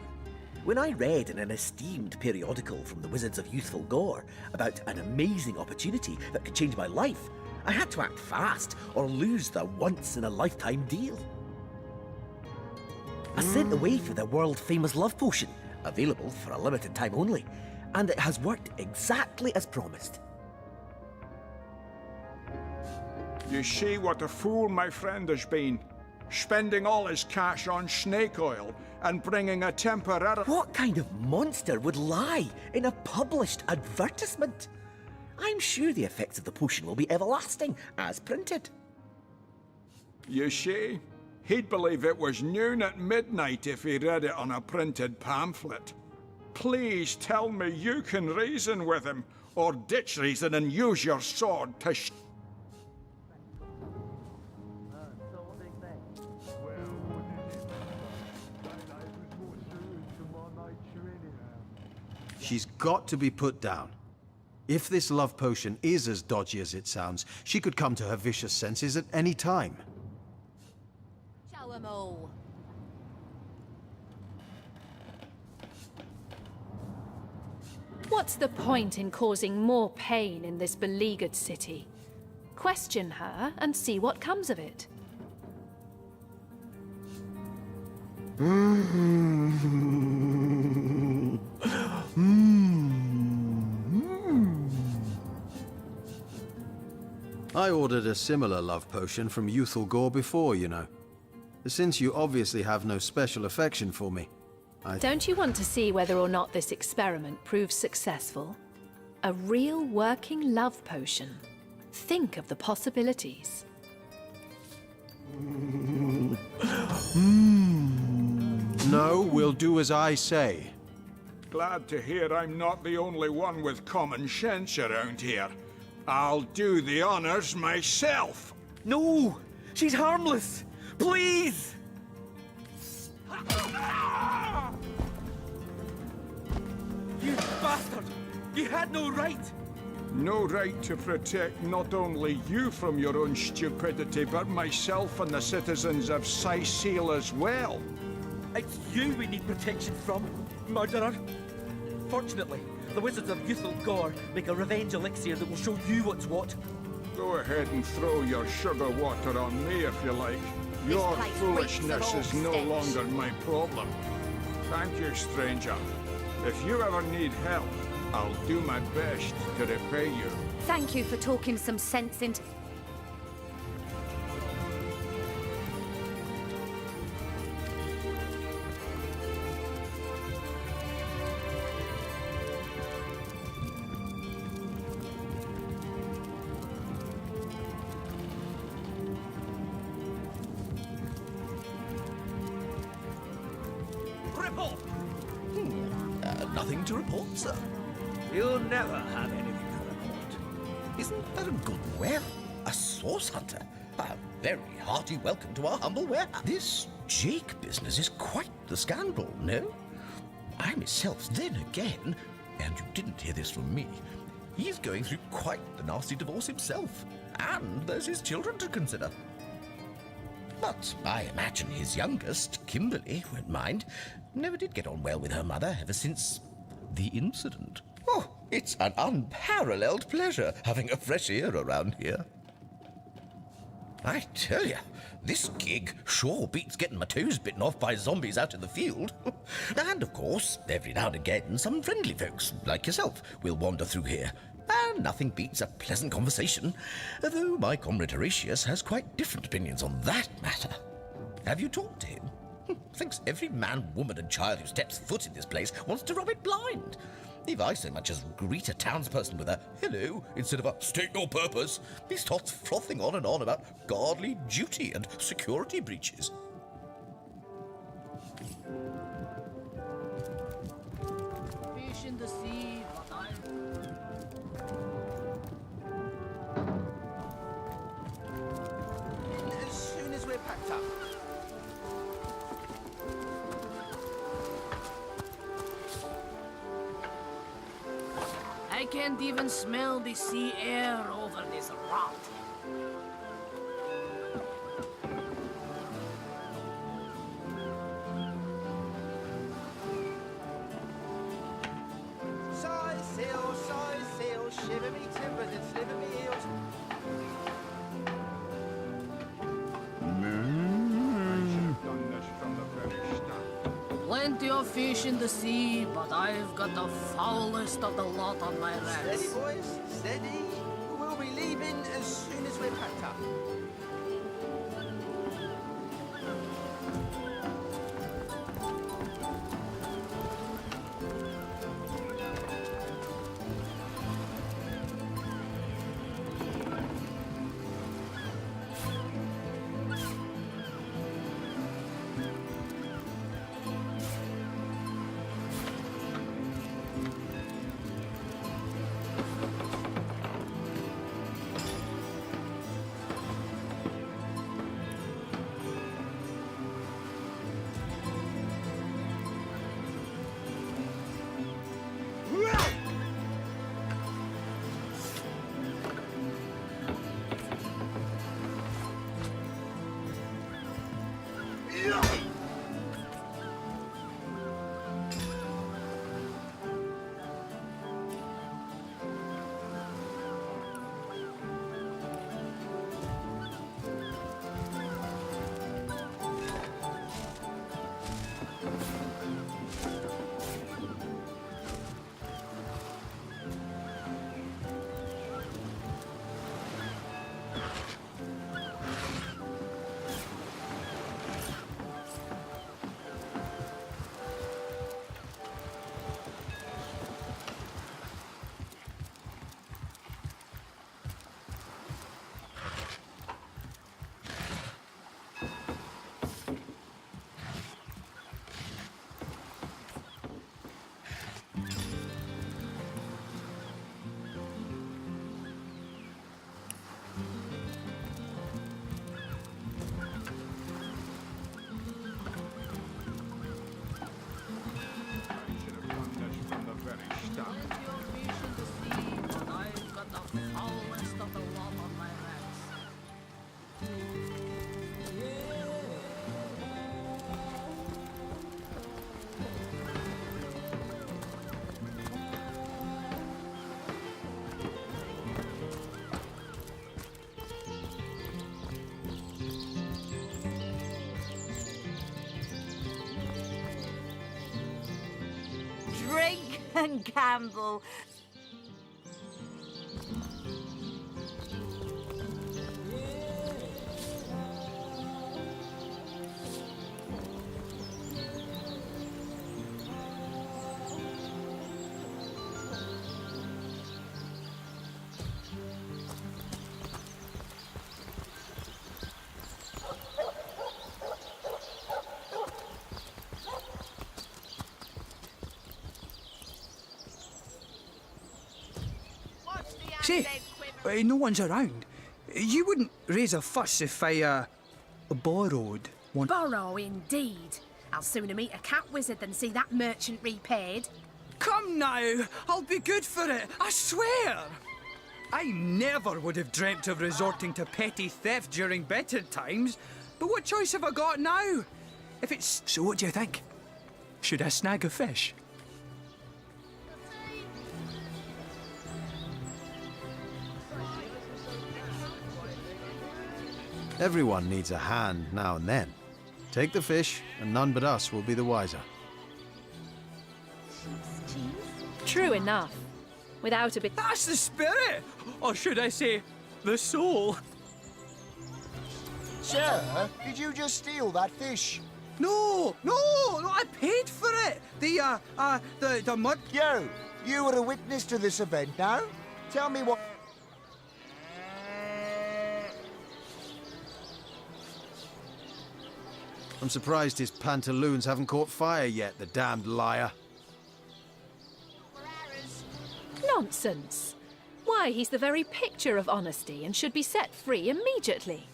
When I read in an esteemed periodical from the Wizards of Youthful Gore about an amazing opportunity that could change my life, I had to act fast or lose the once-in-a-lifetime deal. I sent away for the world-famous love potion, available for a limited time only, and it has worked exactly as promised. You see what a fool my friend has been. Spending all his cash on snake oil and bringing a temporary... What kind of monster would lie in a published advertisement? I'm sure the effects of the potion will be everlasting, as printed. You see? He'd believe it was noon at midnight if he read it on a printed pamphlet. Please tell me you can reason with him, or ditch reason and use your sword to She's got to be put down. If this love potion is as dodgy as it sounds, she could come to her vicious senses at any time. Show 'em all. What's the point in causing more pain in this beleaguered city? Question her and see what comes of it. I ordered a similar love potion from Youthful Gore before, you know. Since you obviously have no special affection for me, Don't you want to see whether or not this experiment proves successful? A real working love potion. Think of the possibilities. No, we'll do as I say. Glad to hear I'm not the only one with common sense around here. I'll do the honors myself. No! She's harmless! Please! You bastard! You had no right! No right to protect not only you from your own stupidity, but myself and the citizens of Sicil as well. It's you we need protection from, murderer. Fortunately, The wizards of Youthful Gore make a revenge elixir that will show you what's what. Go ahead and throw your sugar water on me if you like. Your place foolishness reeks is of no old longer my problem. Thank you, stranger. If you ever need help, I'll do my best to repay you. Thank you for talking some sense into... Report! Nothing to report, sir. You'll never have anything to report. Isn't that a good well? A source hunter? A very hearty welcome to our humble warehouse. This Jake business is quite the scandal, no? I myself, then again, and you didn't hear this from me, he's going through quite the nasty divorce himself. And there's his children to consider. But I imagine his youngest, Kimberly, won't mind. Never did get on well with her mother ever since the incident. Oh, it's an unparalleled pleasure having a fresh ear around here. I tell you, this gig sure beats getting my toes bitten off by zombies out in the field. And of course, every now and again, some friendly folks, like yourself, will wander through here. And nothing beats a pleasant conversation, though my comrade Horatius has quite different opinions on that matter. Have you talked to him? Thinks every man, woman, and child who steps foot in this place wants to rob it blind. If I so much as greet a townsperson with a hello instead of a state your purpose, he starts frothing on and on about godly duty and security breaches. Fish in the sea, but I... As soon as we're packed up. I can't even smell the sea air over this rot. Size sail, shiver me timbers and sliver me heels. Done this from the very start. Plenty of fish in the sea, but I've got the foulest of the lot on my hands. Steady, boys, steady. We'll be leaving as soon as we're packed up. and gamble. Say, no one's around. You wouldn't raise a fuss if I, borrowed one. Borrow, indeed. I'll sooner meet a cat wizard than see that merchant repaid. Come now, I'll be good for it, I swear. I never would have dreamt of resorting to petty theft during better times, but what choice have I got now? If it's... So what do you think? Should I snag a fish? Everyone needs a hand now and then. Take the fish, and none but us will be the wiser. True enough. Without a bit... That's the spirit! Or should I say, the soul? Sir, did you just steal that fish? No, I paid for it! The mud... You were a witness to this event now? Tell me what... I'm surprised his pantaloons haven't caught fire yet, the damned liar. Nonsense. Why, he's the very picture of honesty and should be set free immediately.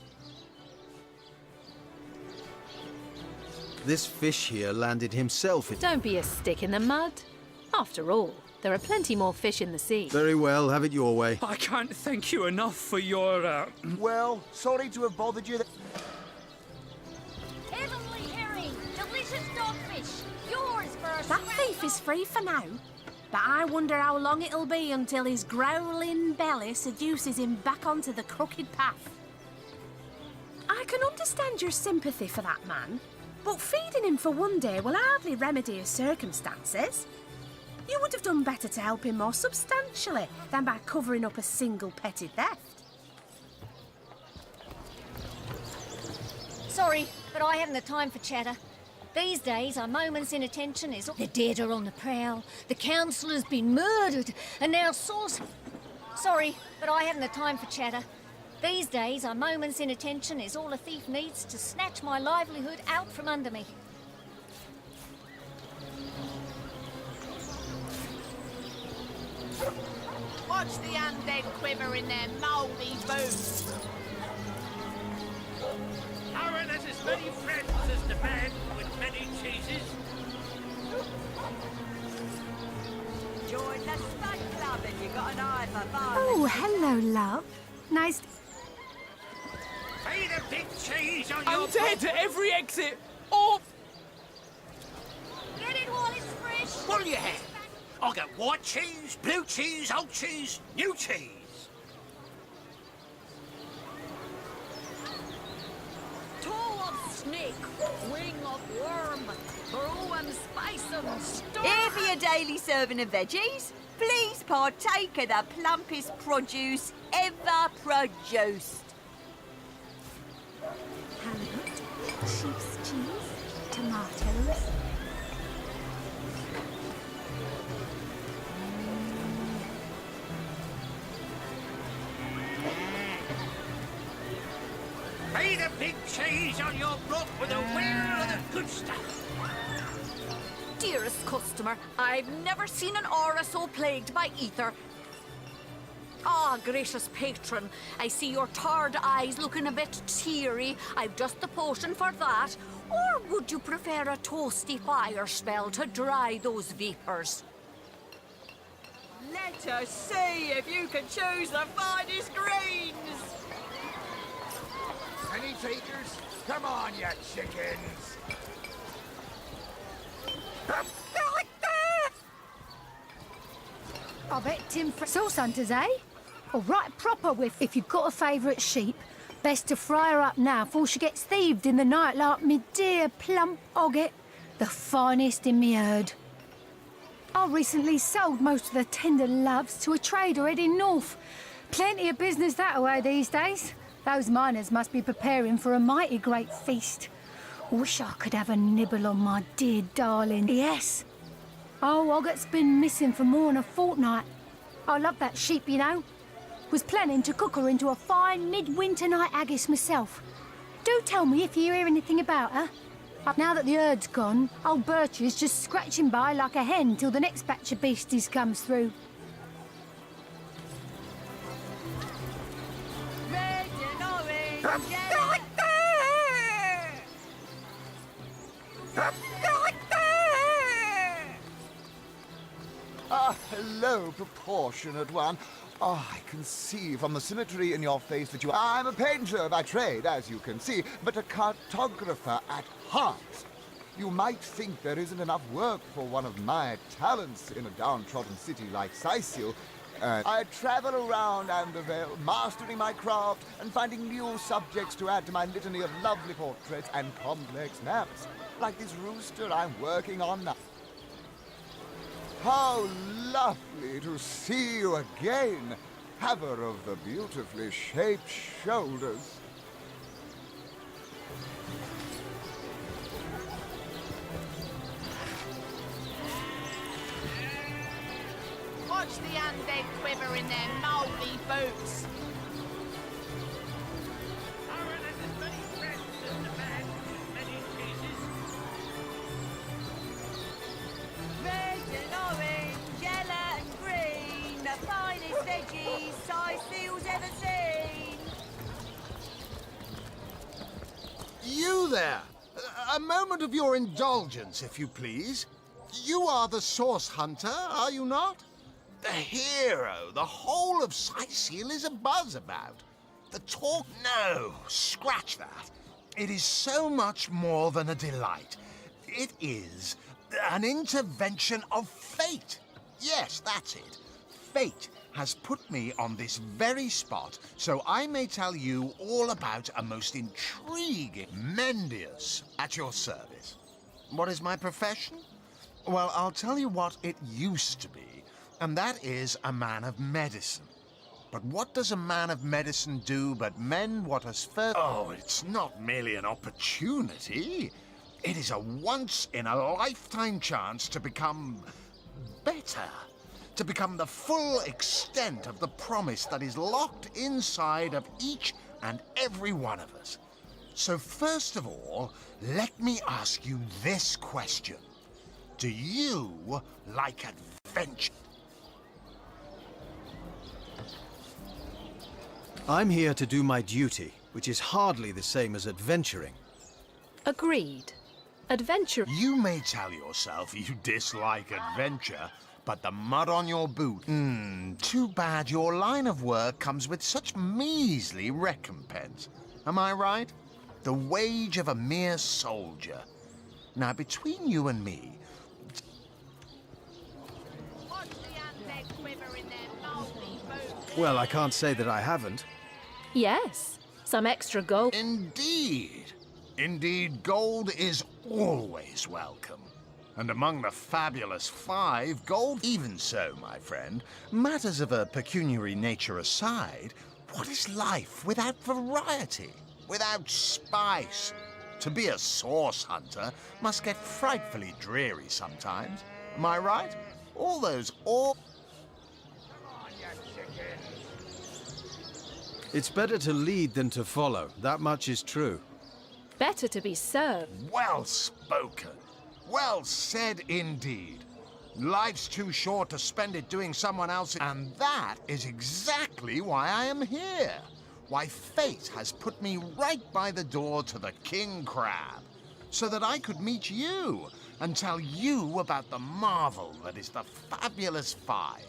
This fish here landed himself in... Don't be a stick in the mud. After all, there are plenty more fish in the sea. Very well, have it your way. I can't thank you enough for your, Well, sorry to have bothered you. Heavenly herring, delicious dogfish, yours first. That thief is free for now, but I wonder how long it'll be until his growling belly seduces him back onto the crooked path. I can understand your sympathy for that man, but feeding him for one day will hardly remedy his circumstances. You would have done better to help him more substantially than by covering up a single petty theft. Sorry, but I haven't the time for chatter. These days, a moment's inattention is... The dead are on the prowl, the council has been murdered, and now Sauce... Sorry, but I haven't the time for chatter. These days, a moment's inattention is all a thief needs to snatch my livelihood out from under me. Watch the undead quiver in their mouldy boots. Aaron has as many friends as the man with many cheeses. Join the Spud Club if you got an eye for fun. Oh, hello, love. Nice... Pay the big cheese on I'm your... dead at every exit! Oh! Get it while it's fresh. What do you have? I'll get white cheese, blue cheese, old cheese, new cheese. Toe of snake, wing of worm, brew 'em, spice 'em, stir. Here for your daily serving of veggies. Please partake of the plumpest produce ever produced. Halibut, sheep's cheese, tomatoes... Pay the big cheese on your block with a wheel of the good stuff. Dearest customer, I've never seen an aura so plagued by ether. Ah, gracious patron, I see your tired eyes looking a bit teary. I've just the potion for that. Or would you prefer a toasty fire spell to dry those vapors? Let us see if you can choose the finest greens. Any takers? Come on, you chickens! I bet Tim... Sauce hunters, eh? All right, proper with. If you've got a favourite sheep, best to fry her up now before she gets thieved in the night like me dear plump Ogget, the finest in me herd. I recently sold most of the tender loves to a trader heading north. Plenty of business that way these days. Those miners must be preparing for a mighty great feast. Wish I could have a nibble on my dear darling. Yes. Oh, Ogget's been missing for more than a fortnight. I love that sheep, you know. Was planning to cook her into a fine midwinter night haggis myself. Do tell me if you hear anything about her. Now that the herd's gone, old Bertie's just scratching by like a hen till the next batch of beasties comes through. Red and orange, Ah, hello, proportionate one. Oh, I can see from the symmetry in your face that you... I'm a painter by trade, as you can see, but a cartographer at heart. You might think there isn't enough work for one of my talents in a downtrodden city like Sicil. I travel around Andervale, mastering my craft and finding new subjects to add to my litany of lovely portraits and complex maps, like this rooster I'm working on now. How lovely to see you again, haver of the beautifully shaped shoulders. Watch the undead quiver in their mouldy boots. Red and orange, yellow and green, the finest veggies Sicil's ever seen. You there! A moment of your indulgence, if you please. You are the source hunter, are you not? The hero the whole of Sicil is abuzz about. The talk... No, scratch that. It is so much more than a delight. It is an intervention of fate. Yes, that's it. Fate has put me on this very spot so I may tell you all about a most intriguing Mendius at your service. What is my profession? Well, I'll tell you what it used to be, and that is a man of medicine. But what does a man of medicine do but mend what has first... Oh, it's not merely an opportunity. It is a once-in-a-lifetime chance to become better. To become the full extent of the promise that is locked inside of each and every one of us. So first of all, let me ask you this question. Do you like adventure? I'm here to do my duty, which is hardly the same as adventuring. Agreed. Adventure... You may tell yourself you dislike adventure, but the mud on your boot... too bad your line of work comes with such measly recompense. Am I right? The wage of a mere soldier. Now, between you and me... Watch the undead quiver in their mouldy boots. Well, I can't say that I haven't. Yes, some extra gold. Indeed. Indeed, gold is always welcome. And among the fabulous five, gold... Even so, my friend, matters of a pecuniary nature aside, what is life without variety, without spice? To be a source hunter must get frightfully dreary sometimes. Am I right? All those... It's better to lead than to follow. That much is true. Better to be served. Well spoken. Well said indeed. Life's too short to spend it doing someone else's... And that is exactly why I am here. Why fate has put me right by the door to the King Crab, so that I could meet you and tell you about the marvel that is the Fabulous Five.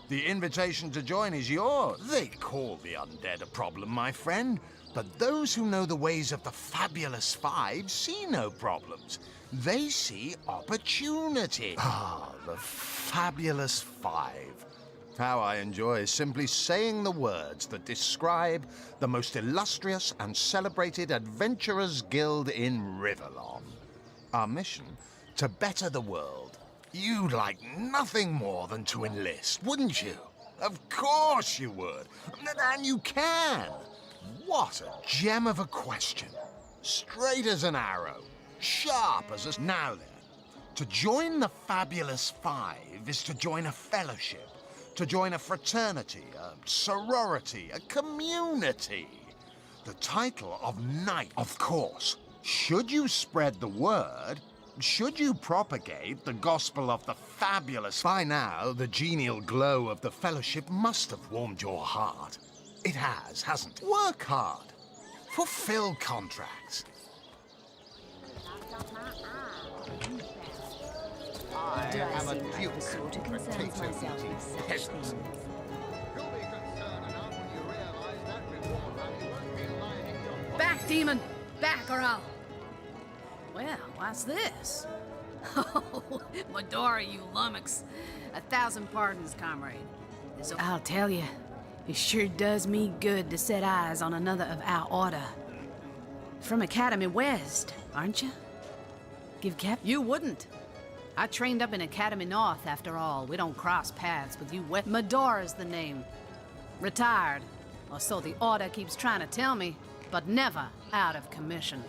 The invitation to join is yours. They call the undead a problem, my friend, but those who know the ways of the Fabulous Five see no problems. They see opportunity. Ah, the Fabulous Five. How I enjoy simply saying the words that describe the most illustrious and celebrated adventurers' guild in Riverlon. Our mission, to better the world. You'd like nothing more than to enlist, wouldn't you? Of course you would. And you can. What a gem of a question. Straight as an arrow. Sharp as a... Now then, to join the Fabulous Five is to join a fellowship. To join a fraternity, a sorority, a community. The title of knight, of course. Should you spread the word, should you propagate the gospel of the fabulous, by now the genial glow of the fellowship must have warmed your heart. It has, hasn't it? Work hard. Fulfill contracts. I am a duke, potato eating peasant. Back, demon! Back, or I'll... Well, what's this? Oh, Medora, you lummox. 1,000 pardons, comrade. I'll tell you, it sure does me good to set eyes on another of our order. From Academy West, aren't you? Give Cap... You wouldn't. I trained up in Academy North, after all. We don't cross paths with you west... Medora's the name. Retired. Or so the order keeps trying to tell me, but never out of commission.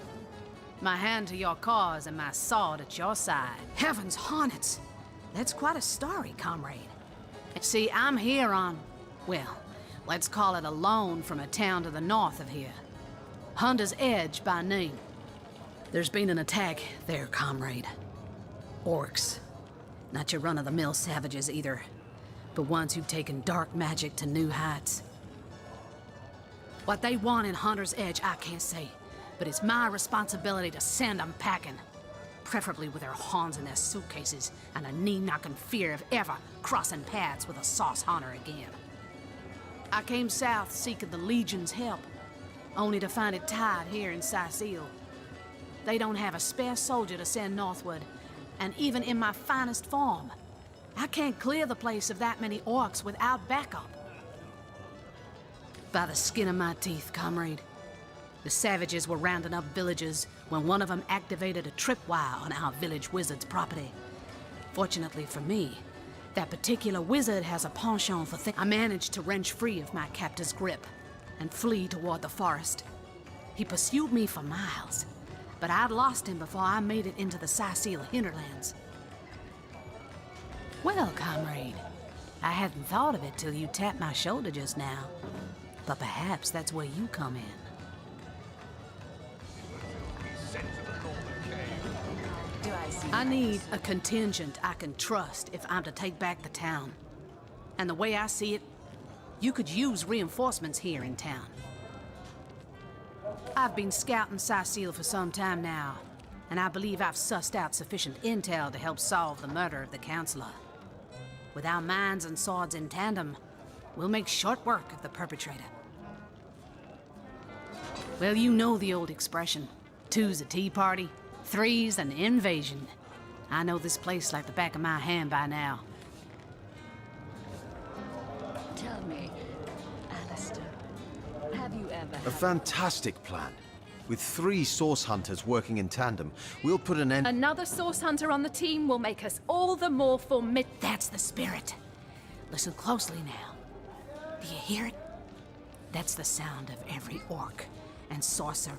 My hand to your cause and my sword at your side. Heavens hornets! That's quite a story, comrade. See, I'm here on, well, let's call it a loan from a town to the north of here. Hunter's Edge by name. There's been an attack there, comrade. Orcs. Not your run-of-the-mill savages either, but ones who've taken dark magic to new heights. What they want in Hunter's Edge, I can't say. But it's my responsibility to send them packing. Preferably with their horns in their suitcases and a knee-knocking fear of ever crossing paths with a sauce hunter again. I came south seeking the Legion's help, only to find it tied here in Sicile. They don't have a spare soldier to send northward, and even in my finest form, I can't clear the place of that many orcs without backup. By the skin of my teeth, comrade. The savages were rounding up villagers when one of them activated a tripwire on our village wizard's property. Fortunately for me, that particular wizard has a penchant for things. I managed to wrench free of my captor's grip and flee toward the forest. He pursued me for miles, but I'd lost him before I made it into the Sicile hinterlands. Well, comrade, I hadn't thought of it till you tapped my shoulder just now, but perhaps that's where you come in. I need a contingent I can trust if I'm to take back the town. And the way I see it, you could use reinforcements here in town. I've been scouting Sicile for some time now, and I believe I've sussed out sufficient intel to help solve the murder of the Counselor. With our minds and swords in tandem, we'll make short work of the perpetrator. Well, you know the old expression. 2's a tea party, 3's an invasion. I know this place like the back of my hand by now. Tell me, Alistair, have you ever... A fantastic plan. With 3 source hunters working in tandem, we'll put an end... Another source hunter on the team will make us all the more formidable. That's the spirit. Listen closely now. Do you hear it? That's the sound of every orc and sorcerer.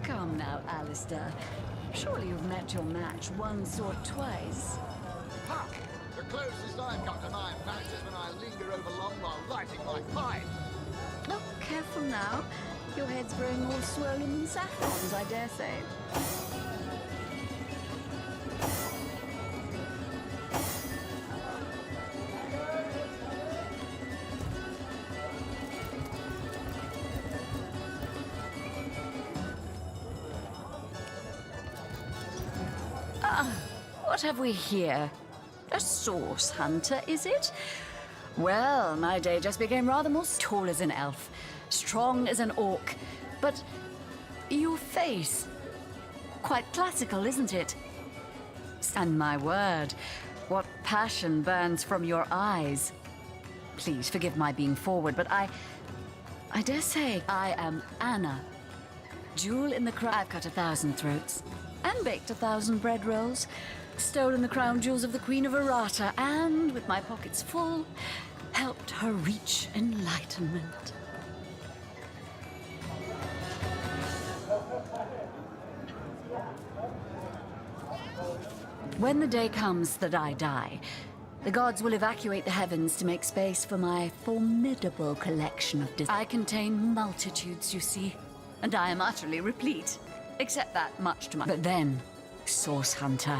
Come now, Alistair. Surely you've met your match once or twice. Ha! The closest I've got to my match is when I linger over long while lighting my pipe. Oh, careful now. Your head's growing all swollen and saffrons, I dare say. What have we here? A source hunter, is it? Well, my day just became rather more tall as an elf, strong as an orc. But your face, quite classical, isn't it? And my word, what passion burns from your eyes. Please forgive my being forward, but I dare say I am Anna. Jewel in the crown. I've cut 1,000 throats and baked 1,000 bread rolls, stolen the crown jewels of the Queen of Arata, and with my pockets full, helped her reach enlightenment. When the day comes that I die, the gods will evacuate the heavens to make space for my formidable collection of I contain multitudes, you see, and I am utterly replete, except that much to my... But then, Source Hunter,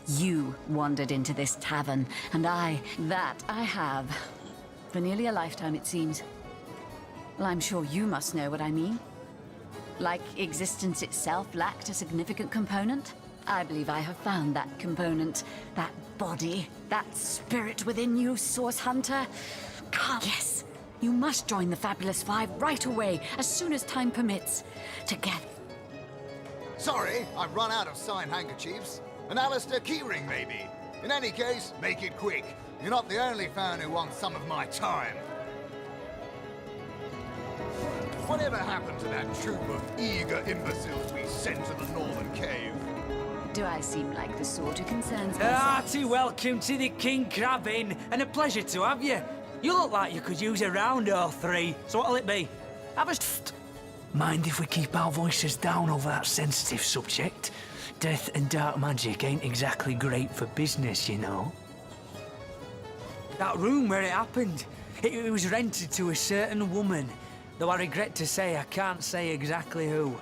you wandered into this tavern, and I have. For nearly a lifetime, it seems. Well, I'm sure you must know what I mean. Like existence itself lacked a significant component. I believe I have found that component, that body, that spirit within you, Source Hunter. Come. Yes, you must join the Fabulous Five right away, as soon as time permits. Together. Sorry, I've run out of signed handkerchiefs. An Alistair keyring, maybe. In any case, make it quick. You're not the only fan who wants some of my time. Whatever happened to that troop of eager imbeciles we sent to the Northern Cave? Do I seem like the sort who concerns myself? Hearty welcome to the King Crab Inn, and a pleasure to have you. You look like you could use a round or three, so what'll it be? Have a... Mind if we keep our voices down over that sensitive subject? Death and dark magic ain't exactly great for business, you know. That room where it happened, it was rented to a certain woman, though I regret to say I can't say exactly who.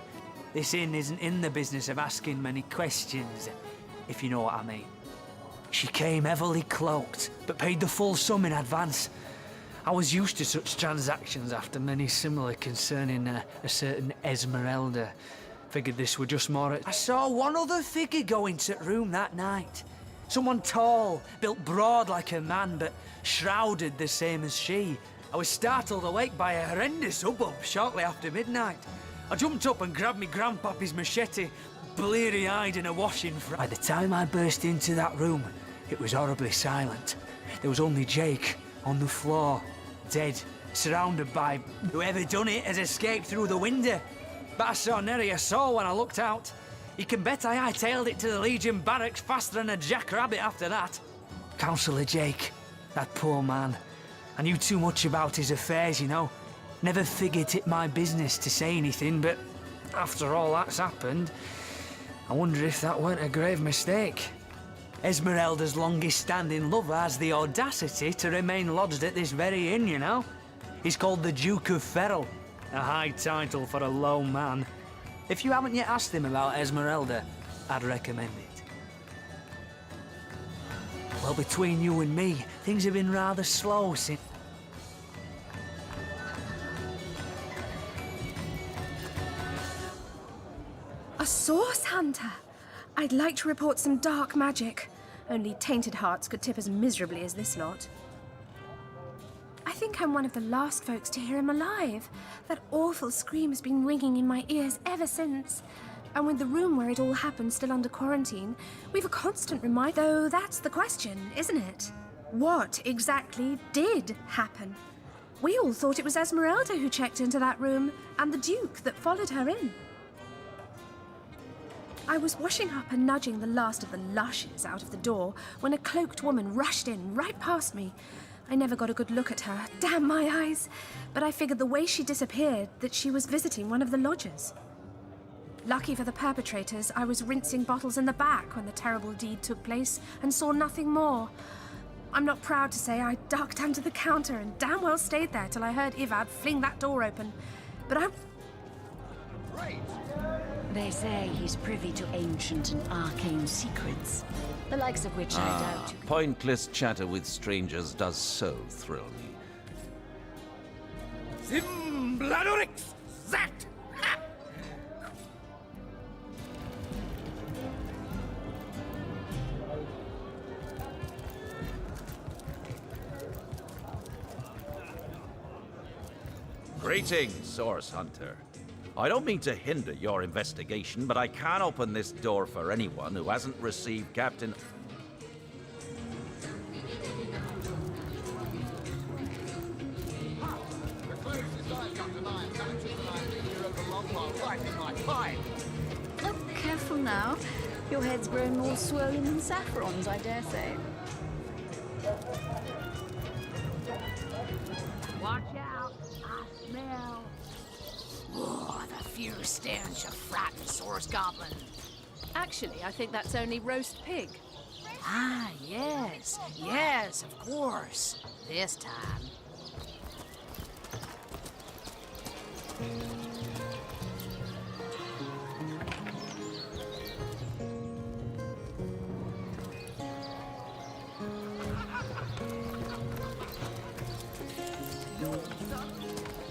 This inn isn't in the business of asking many questions, if you know what I mean. She came heavily cloaked, but paid the full sum in advance. I was used to such transactions after many similar concerning a certain Esmeralda. Figured this were just more... I saw one other figure go into the room that night. Someone tall, built broad like a man, but shrouded the same as she. I was startled awake by a horrendous hubbub shortly after midnight. I jumped up and grabbed me grandpappy's machete, bleary-eyed in a washing front. By the time I burst into that room, it was horribly silent. There was only Jake on the floor, dead, surrounded by... Whoever done it has escaped through the window. But I saw nary a soul when I looked out. You can bet I hightailed it to the Legion barracks faster than a jackrabbit after that. Councillor Jake, that poor man. I knew too much about his affairs, you know. Never figured it my business to say anything, but after all that's happened, I wonder if that weren't a grave mistake. Esmeralda's longest-standing lover has the audacity to remain lodged at this very inn, you know. He's called the Duke of Ferrell, a high title for a low man. If you haven't yet asked him about Esmeralda, I'd recommend it. Well, between you and me, things have been rather slow since... A source hunter? I'd like to report some dark magic. Only tainted hearts could tip as miserably as this lot. I think I'm one of the last folks to hear him alive. That awful scream has been ringing in my ears ever since. And with the room where it all happened still under quarantine, we've a constant reminder. Though that's the question, isn't it? What exactly did happen? We all thought it was Esmeralda who checked into that room, and the Duke that followed her in. I was washing up and nudging the last of the lushes out of the door when a cloaked woman rushed in right past me. I never got a good look at her, damn my eyes, but I figured the way she disappeared that she was visiting one of the lodgers. Lucky for the perpetrators, I was rinsing bottles in the back when the terrible deed took place and saw nothing more. I'm not proud to say I ducked under the counter and damn well stayed there till I heard Ivad fling that door open. But I... Great! They say he's privy to ancient and arcane secrets, the likes of which I doubt you... Pointless chatter with strangers does so thrill me. Zimbladorix! Zat! Ha! Greetings, Source Hunter. I don't mean to hinder your investigation, but I can't open this door for anyone who hasn't received Captain... Oh, careful now. Your head's grown more swollen than saffrons, I dare say. Watch out. I smell. Oh, the fierce stench of frightened source goblin. Actually, I think that's only roast pig. Ah, yes. Yes, of course. This time.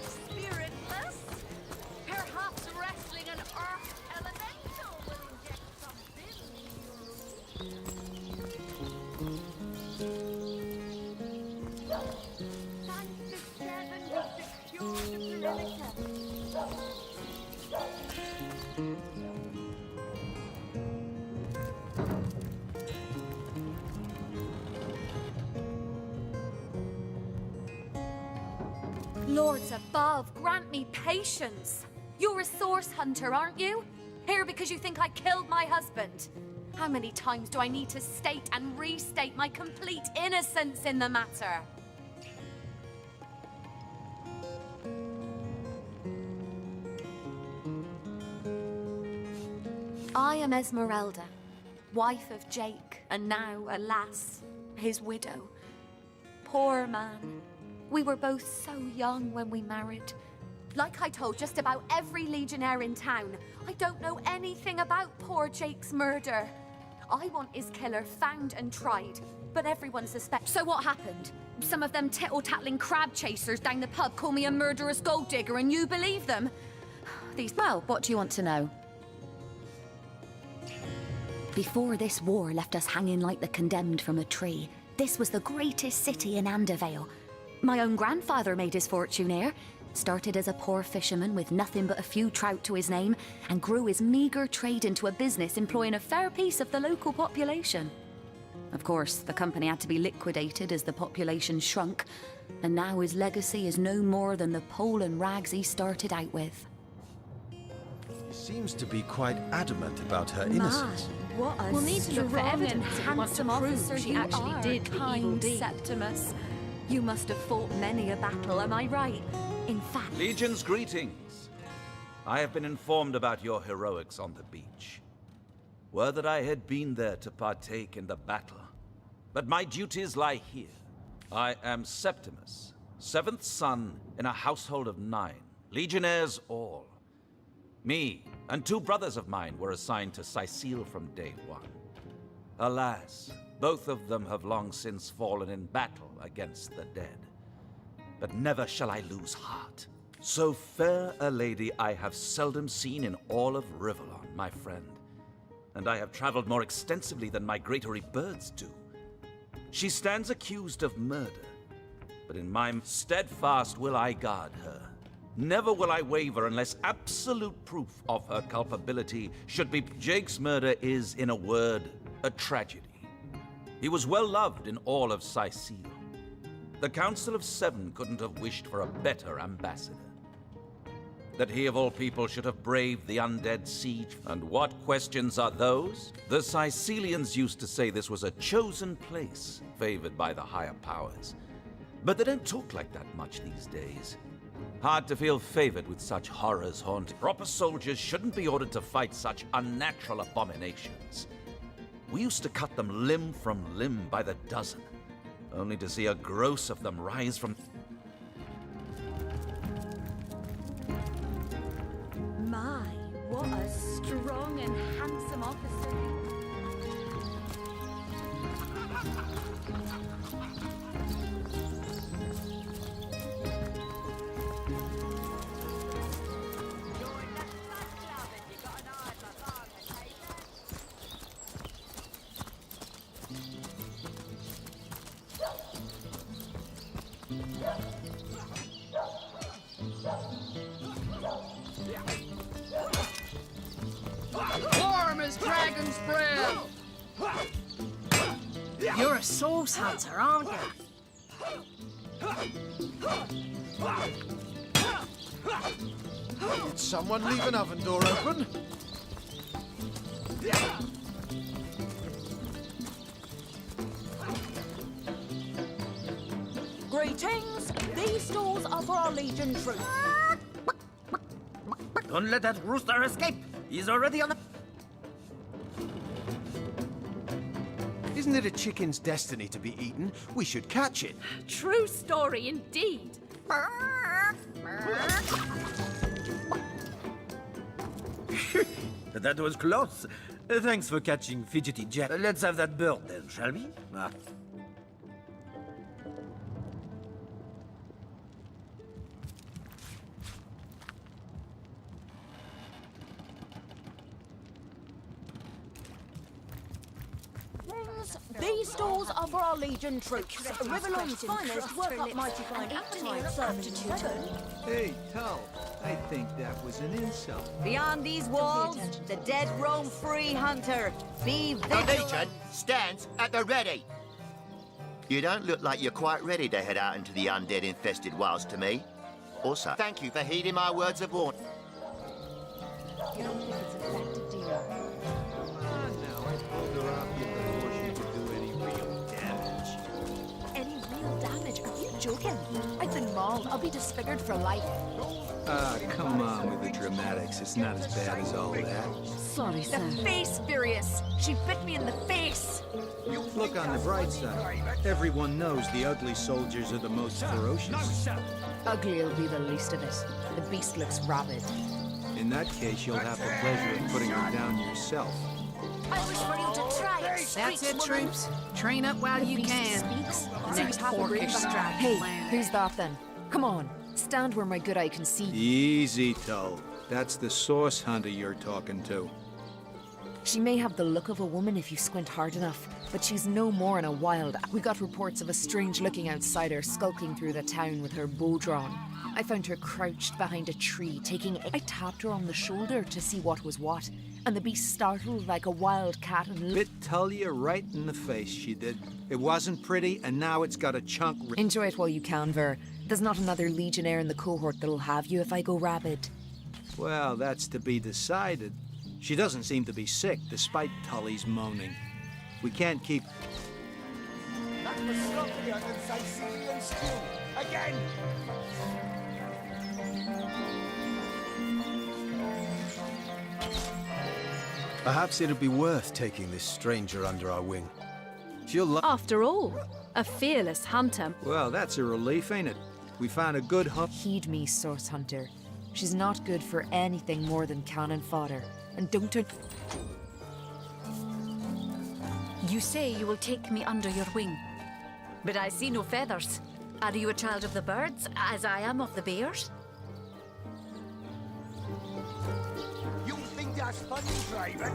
Spiritless? Perhaps wrestling an earth elemental will inject some Lords above, grant me patience. You're a source hunter, aren't you? Here because you think I killed my husband. How many times do I need to state and restate my complete innocence in the matter? I am Esmeralda, wife of Jake, and now, alas, his widow. Poor man. We were both so young when we married. Like I told just about every legionnaire in town, I don't know anything about poor Jake's murder. I want his killer found and tried, but everyone suspects. So what happened? Some of them tittle-tattling crab chasers down the pub call me a murderous gold digger and you believe them? Well, what do you want to know? Before this war left us hanging like the condemned from a tree, this was the greatest city in Andervale. My own grandfather made his fortune here. Started as a poor fisherman with nothing but a few trout to his name, and grew his meagre trade into a business employing a fair piece of the local population. Of course, the company had to be liquidated as the population shrunk, and now his legacy is no more than the pole and rags he started out with. She seems to be quite adamant about her innocence. What a We'll need to look for strong and evidence if we want to handsome prove officer she you actually are, did the evil kind deed. Septimus. You must have fought many a battle, am I right? In fact... Legion's greetings. I have been informed about your heroics on the beach. Were that I had been there to partake in the battle. But my duties lie here. I am Septimus, 7th son in a household of 9, legionnaires all. Me and 2 brothers of mine were assigned to Sicile from day 1. Alas, both of them have long since fallen in battle against the dead. But never shall I lose heart. So fair a lady I have seldom seen in all of Rivellon, my friend. And I have traveled more extensively than migratory birds do. She stands accused of murder, but in my steadfast will I guard her. Never will I waver unless absolute proof of her culpability should be. Jake's murder is, in a word, a tragedy. He was well loved in all of Sicile. The Council of 7 couldn't have wished for a better ambassador. That he of all people should have braved the undead siege. And what questions are those? The Sicilians used to say this was a chosen place, favored by the higher powers. But they don't talk like that much these days. Hard to feel favored with such horrors haunting. Proper soldiers shouldn't be ordered to fight such unnatural abominations. We used to cut them limb from limb by the dozen, only to see a gross of them rise from... My, what a strong and handsome officer. Warm as dragon's breath. You're a source hunter, aren't you? Did someone leave an oven door open? Greetings. These stalls are for our Legion troops. Don't let that rooster escape. He's already on the... Isn't it a chicken's destiny to be eaten? We should catch it. True story indeed. That was close. Thanks for catching Fidgety Jack. Let's have that bird then, shall we? These stalls are for our Legion troops. Riverlong's finest work up mighty fine appetite served to 7. Hey, Tull, I think that was an insult. Beyond these walls, the dead roam free, Hunter. Be The vigilant. Legion stands at the ready. You don't look like you're quite ready to head out into the undead-infested wilds to me. Also, thank you for heeding my words of warning. You don't think it's infected, do you? Now, I pulled her up here before she could do any real damage. Any real damage? Are you joking? I've been mauled. I'll be disfigured for life. Ah, come on with the dramatics. It's not as bad as all that. Sorry, The face furious. She bit me in the face. Look on the bright side. Everyone knows the ugly soldiers are the most ferocious. Ugly'll be the least of it. The beast looks rabid. In that case, you'll have the pleasure of putting her down yourself. I wish for you to try it. That's it, troops. Train up while you can. Next orcish strike. Hey, who's that then? Come on, stand where my good eye can see. Easy, Tull. That's the source hunter you're talking to. She may have the look of a woman if you squint hard enough, but she's no more in a wild. We got reports of a strange-looking outsider skulking through the town with her bow drawn. I found her crouched behind a tree, taking I tapped her on the shoulder to see what was what, and the beast startled like a wild cat and Bit Tullia right in the face, she did. It wasn't pretty, and now it's got a chunk... Enjoy it while you can, Ver. There's not another legionnaire in the cohort that'll have you if I go rabid. Well, that's to be decided. She doesn't seem to be sick, despite Tully's moaning. We can't keep... That was sloppier than Sicilian stew. Again! Perhaps it'd be worth taking this stranger under our wing. She'll After all, a fearless hunter. Well, that's a relief, ain't it? We found a good hunt. Heed me, Source Hunter. She's not good for anything more than cannon fodder. And don't turn... You say you will take me under your wing, but I see no feathers. Are you a child of the birds, as I am of the bears? You think that's funny, Private?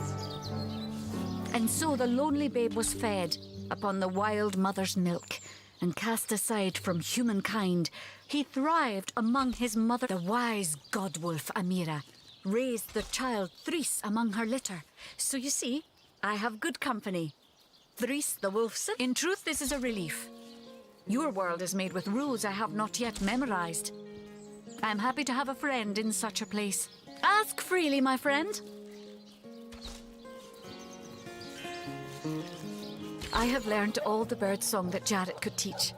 And so the lonely babe was fed upon the wild mother's milk, and cast aside from humankind, he thrived among his mother. The wise godwolf Amira raised the child Threes among her litter. So you see, I have good company. Threes the wolf. In truth, this is a relief. Your world is made with rules I have not yet memorized. I'm happy to have a friend in such a place. Ask freely, my friend. I have learned all the bird song that Jarrett could teach.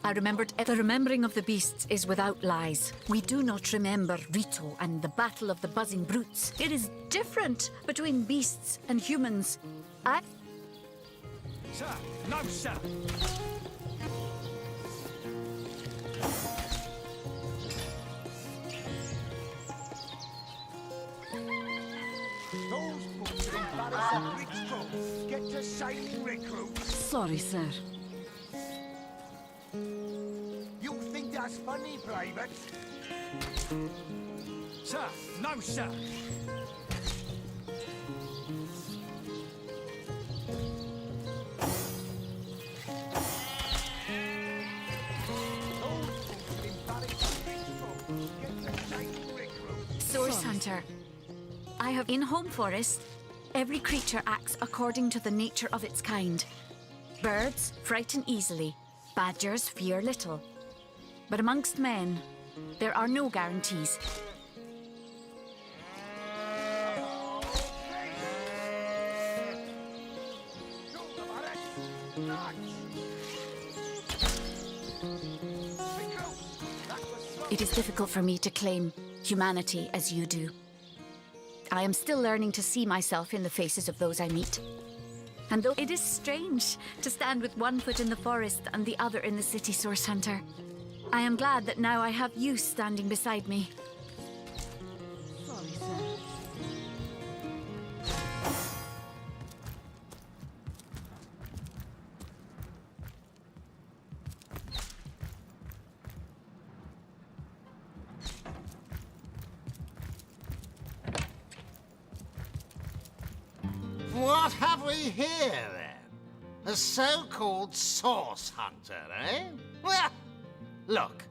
I remembered the remembering of the beasts is without lies. We do not remember Rito and the battle of the buzzing brutes. It is different between beasts and humans. Sir, no, sir. Those books embarrass a rich crowd. Get to sailing recruits. Sorry, sir. You think that's funny, Private? Sir, no, sir. Source Hunter. I have in Home Forest, every creature acts according to the nature of its kind. Birds frighten easily, badgers fear little. But amongst men, there are no guarantees. It is difficult for me to claim humanity as you do. I am still learning to see myself in the faces of those I meet. And though it is strange to stand with one foot in the forest and the other in the city, Source Hunter, I am glad that now I have you standing beside me. Sorry, sir. What have we here, then? A so-called source hunter, eh? Well, look,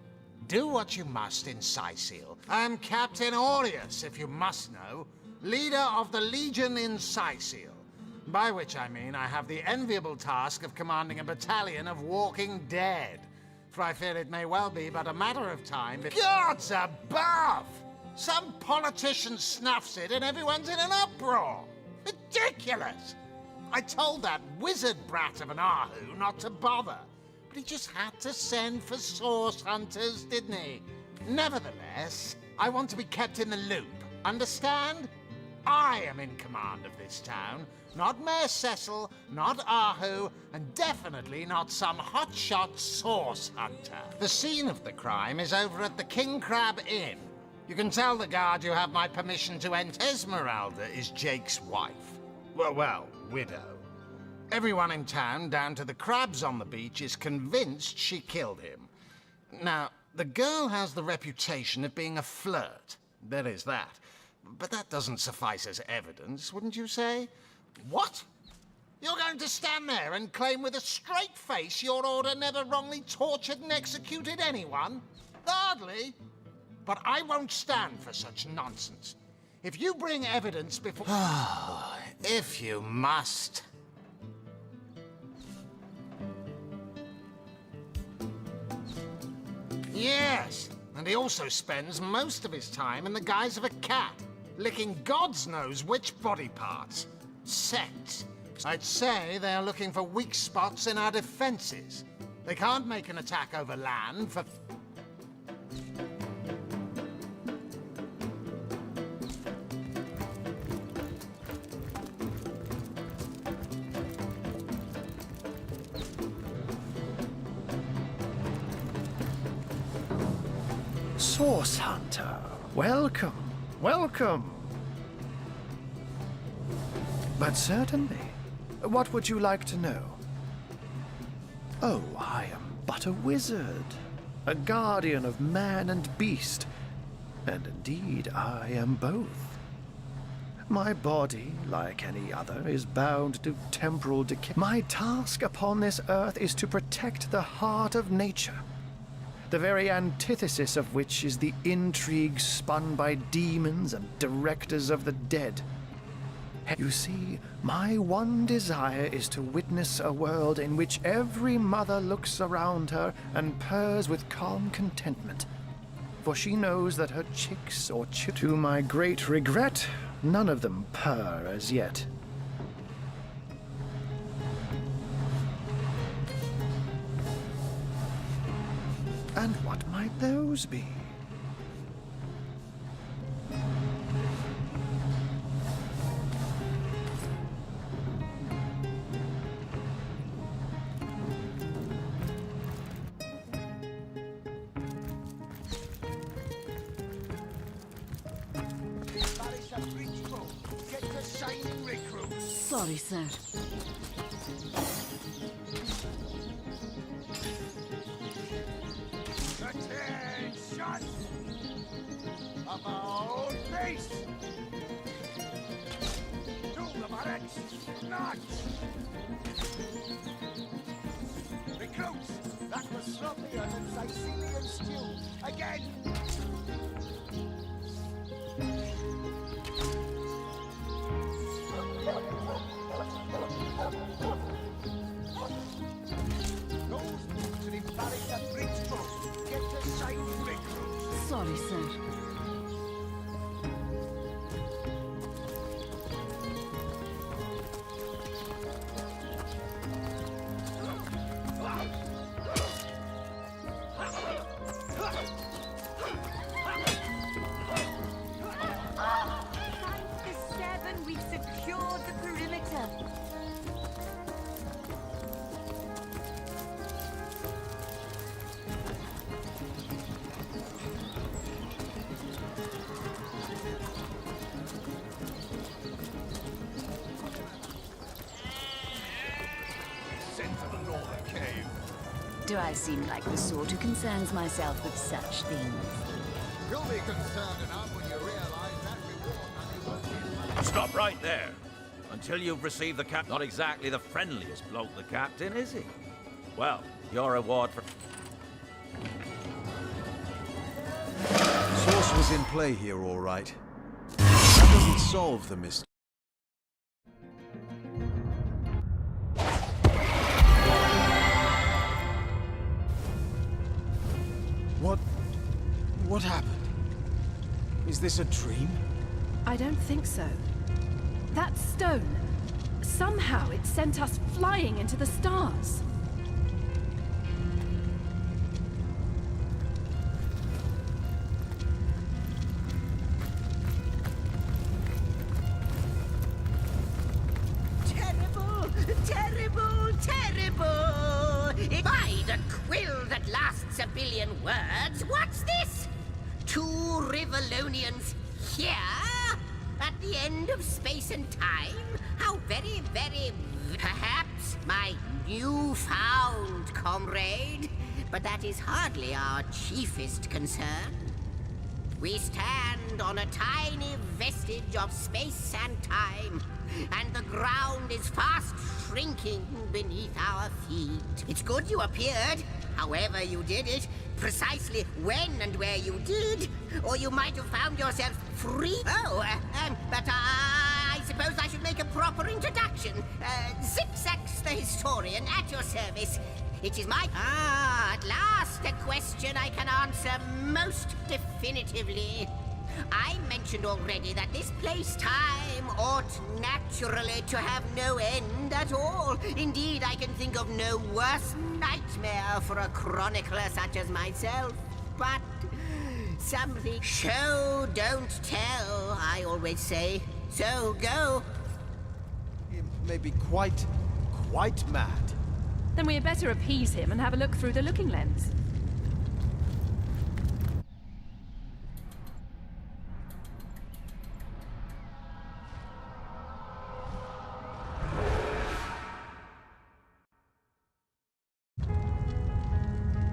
do what you must in Sicil. I am Captain Aureus, if you must know, leader of the Legion in Sicil. By which I mean I have the enviable task of commanding a battalion of walking dead. For I fear it may well be but a matter of time before... Gods above! Some politician snuffs it and everyone's in an uproar. Ridiculous! I told that wizard brat of an Ahu not to bother, but he just had to send for source hunters, didn't he? Nevertheless, I want to be kept in the loop, understand? I am in command of this town, not Mayor Cecil, not Ahu, and definitely not some hotshot source hunter. The scene of the crime is over at the King Crab Inn. You can tell the guard you have my permission to enter. Esmeralda is Jake's wife. Well, widow. Everyone in town, down to the crabs on the beach, is convinced she killed him. Now, the girl has the reputation of being a flirt. There is that. But that doesn't suffice as evidence, wouldn't you say? What? You're going to stand there and claim with a straight face your order never wrongly tortured and executed anyone? Hardly. But I won't stand for such nonsense. If you bring evidence before... if you must. Yes, and he also spends most of his time in the guise of a cat, licking God's knows which body parts. Sects. I'd say they're looking for weak spots in our defenses. They can't make an attack over land for... Source Hunter, welcome, welcome. But certainly, what would you like to know? Oh, I am but a wizard, a guardian of man and beast, and indeed I am both. My body, like any other, is bound to temporal decay. My task upon this earth is to protect the heart of nature, the very antithesis of which is the intrigue spun by demons and directors of the dead. You see, my one desire is to witness a world in which every mother looks around her and purrs with calm contentment, for she knows that her chicks or to my great regret, none of them purr as yet. And what might those be? Sorry, sir. Attention! About face! To the barracks! March! Recruits, That was sloppier than Sicilian stew. Again! Those boots are embarrassed at bridge cross. Get the same recruits. Sorry, sir. We've secured the perimeter. Send for the Northern Cave. Do I seem like the sort who concerns myself with such things? You'll be concerned enough when you realize that reward money was Stop right there. Until you've received the cap. Not exactly the friendliest bloke, the captain, is he? Well, your reward for... Source was in play here, all right. That doesn't solve the mystery. What happened? Is this a dream? I don't think so. That stone, somehow it sent us flying into the stars. Terrible, terrible, terrible! By the quill that lasts a billion words, what's this? Two Rivalonians here? At the end of space and time? How very, very... perhaps my newfound comrade? But that is hardly our chiefest concern. We stand on a tiny vestige of space and time, and the ground is fast shrinking beneath our feet. It's good you appeared, however you did it, precisely when and where you did, or you might have found yourself free. Oh, but I suppose I should make a proper introduction. Zipzax the historian at your service. It is my... at last a question I can answer most definitively. I mentioned already that this place-time ought naturally to have no end at all. Indeed, I can think of no worse nightmare for a chronicler such as myself. But something... Show, don't tell, I always say. So go. It may be quite mad. Then we had better appease him and have a look through the looking lens.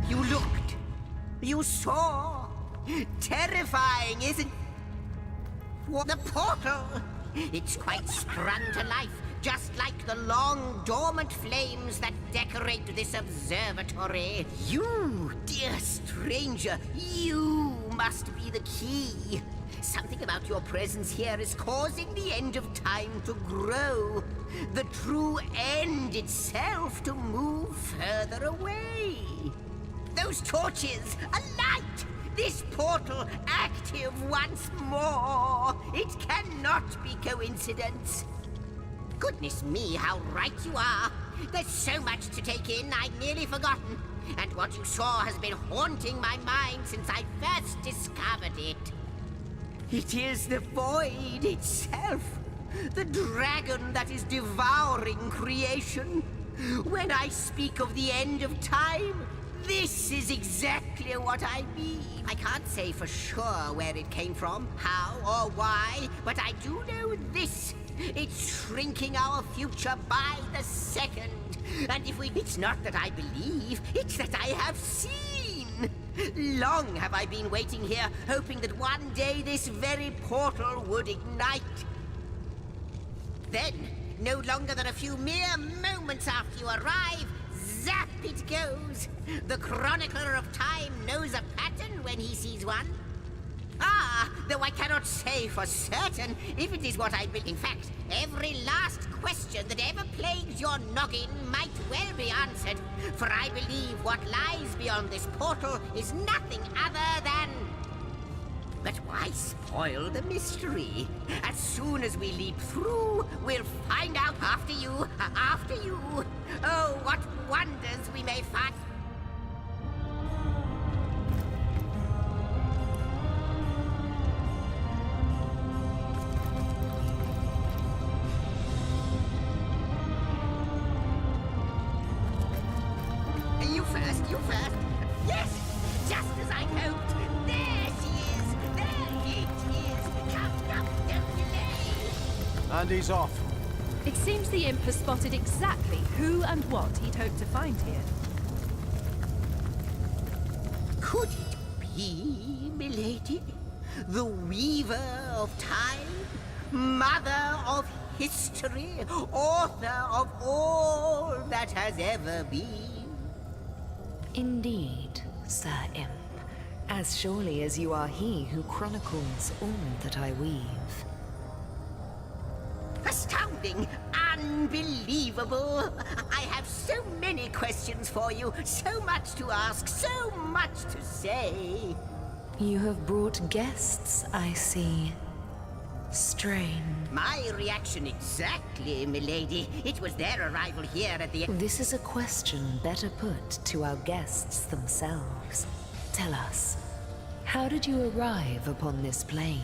You looked. You saw. Terrifying, isn't... What? The portal! It's quite sprung to life, just like the long, dormant flames that decorate this observatory. You, dear stranger, you must be the key. Something about your presence here is causing the end of time to grow. The true end itself to move further away. Those torches, alight! This portal active once more. It cannot be coincidence. Goodness me, how right you are. There's so much to take in, I'd nearly forgotten. And what you saw has been haunting my mind since I first discovered it. It is the void itself. The dragon that is devouring creation. When I speak of the end of time, this is exactly what I mean. I can't say for sure where it came from, how or why, but I do know this. It's shrinking our future by the second. And if we... It's not that I believe, it's that I have seen. Long have I been waiting here, hoping that one day this very portal would ignite. Then, no longer than a few mere moments after you arrive, zap it goes. The chronicler of time knows a pattern when he sees one. Ah, though I cannot say for certain if it is what I will. In fact, every last question that ever plagues your noggin might well be answered, for I believe what lies beyond this portal is nothing other than... But why spoil the mystery? As soon as we leap through, we'll find out after you, after you. Oh, what wonders we may find. You first, you first. Yes, just as I hoped. There she is. There it is. Come, don't delay. And he's off. It seems the imp has spotted exactly who and what he'd hoped to find here. Could it be, milady? The weaver of time? Mother of history? Author of all that has ever been? Indeed, Sir Imp. As surely as you are he who chronicles all that I weave. Astounding! Unbelievable! I have so many questions for you, so much to ask, so much to say. You have brought guests, I see. Strange. My reaction exactly, milady. It was their arrival here at the... This is a question better put to our guests themselves. Tell us, how did you arrive upon this plane?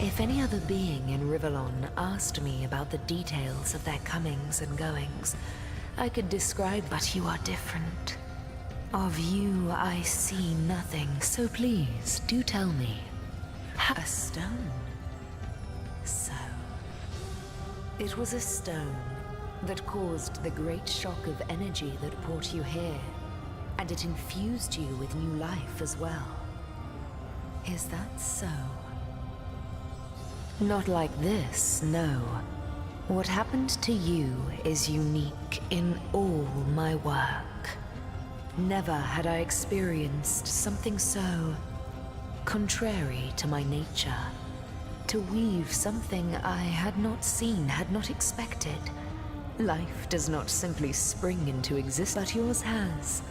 If any other being in Rivellon asked me about the details of their comings and goings, I could describe, but you are different. Of you, I see nothing, so please, do tell me. A stone? So... It was a stone that caused the great shock of energy that brought you here, and it infused you with new life as well. Is that so? Not like this, no. What happened to you is unique in all my work. Never had I experienced something so contrary to my nature. To weave something I had not seen, had not expected. Life does not simply spring into existence, but yours has.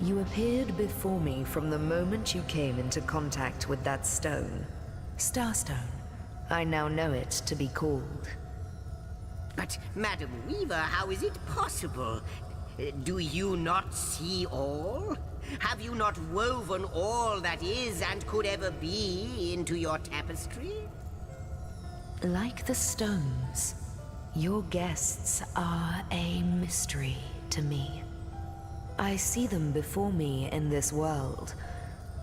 You appeared before me from the moment you came into contact with that stone. Starstone. I now know it to be called. But, Madam Weaver, how is it possible? Do you not see all? Have you not woven all that is and could ever be into your tapestry? Like the stones, your guests are a mystery to me. I see them before me in this world,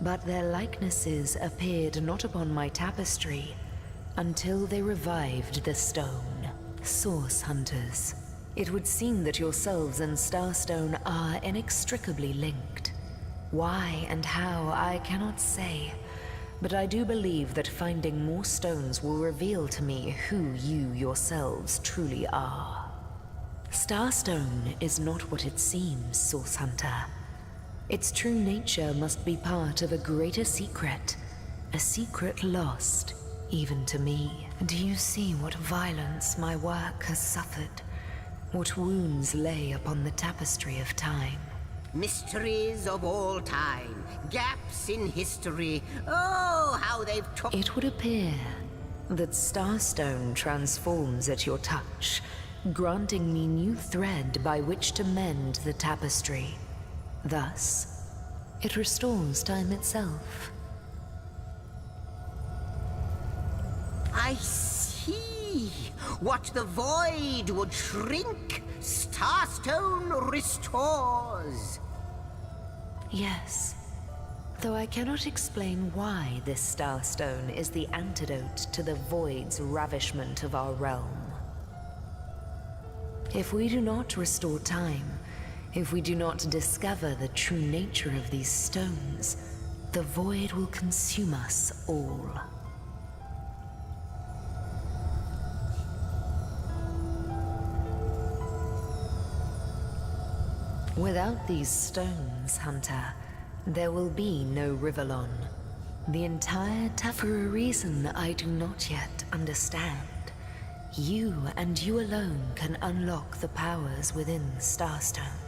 but their likenesses appeared not upon my tapestry until they revived the stone. Source hunters. It would seem that yourselves and Starstone are inextricably linked. Why and how, I cannot say, but I do believe that finding more stones will reveal to me who you yourselves truly are. Starstone is not what it seems, Source Hunter. Its true nature must be part of a greater secret, a secret lost, even to me. Do you see what violence my work has suffered? What wounds lay upon the tapestry of time? Mysteries of all time, gaps in history. Oh, how they've It would appear that Starstone transforms at your touch, granting me new thread by which to mend the tapestry. Thus, it restores time itself. I see. What the void would shrink, Starstone restores. Yes. Though I cannot explain why this Starstone is the antidote to the void's ravishment of our realm. If we do not restore time, if we do not discover the true nature of these stones, the void will consume us all. Without these stones, Hunter, there will be no Rivellon. The entire for a reason I do not yet understand. You and you alone can unlock the powers within Starstone.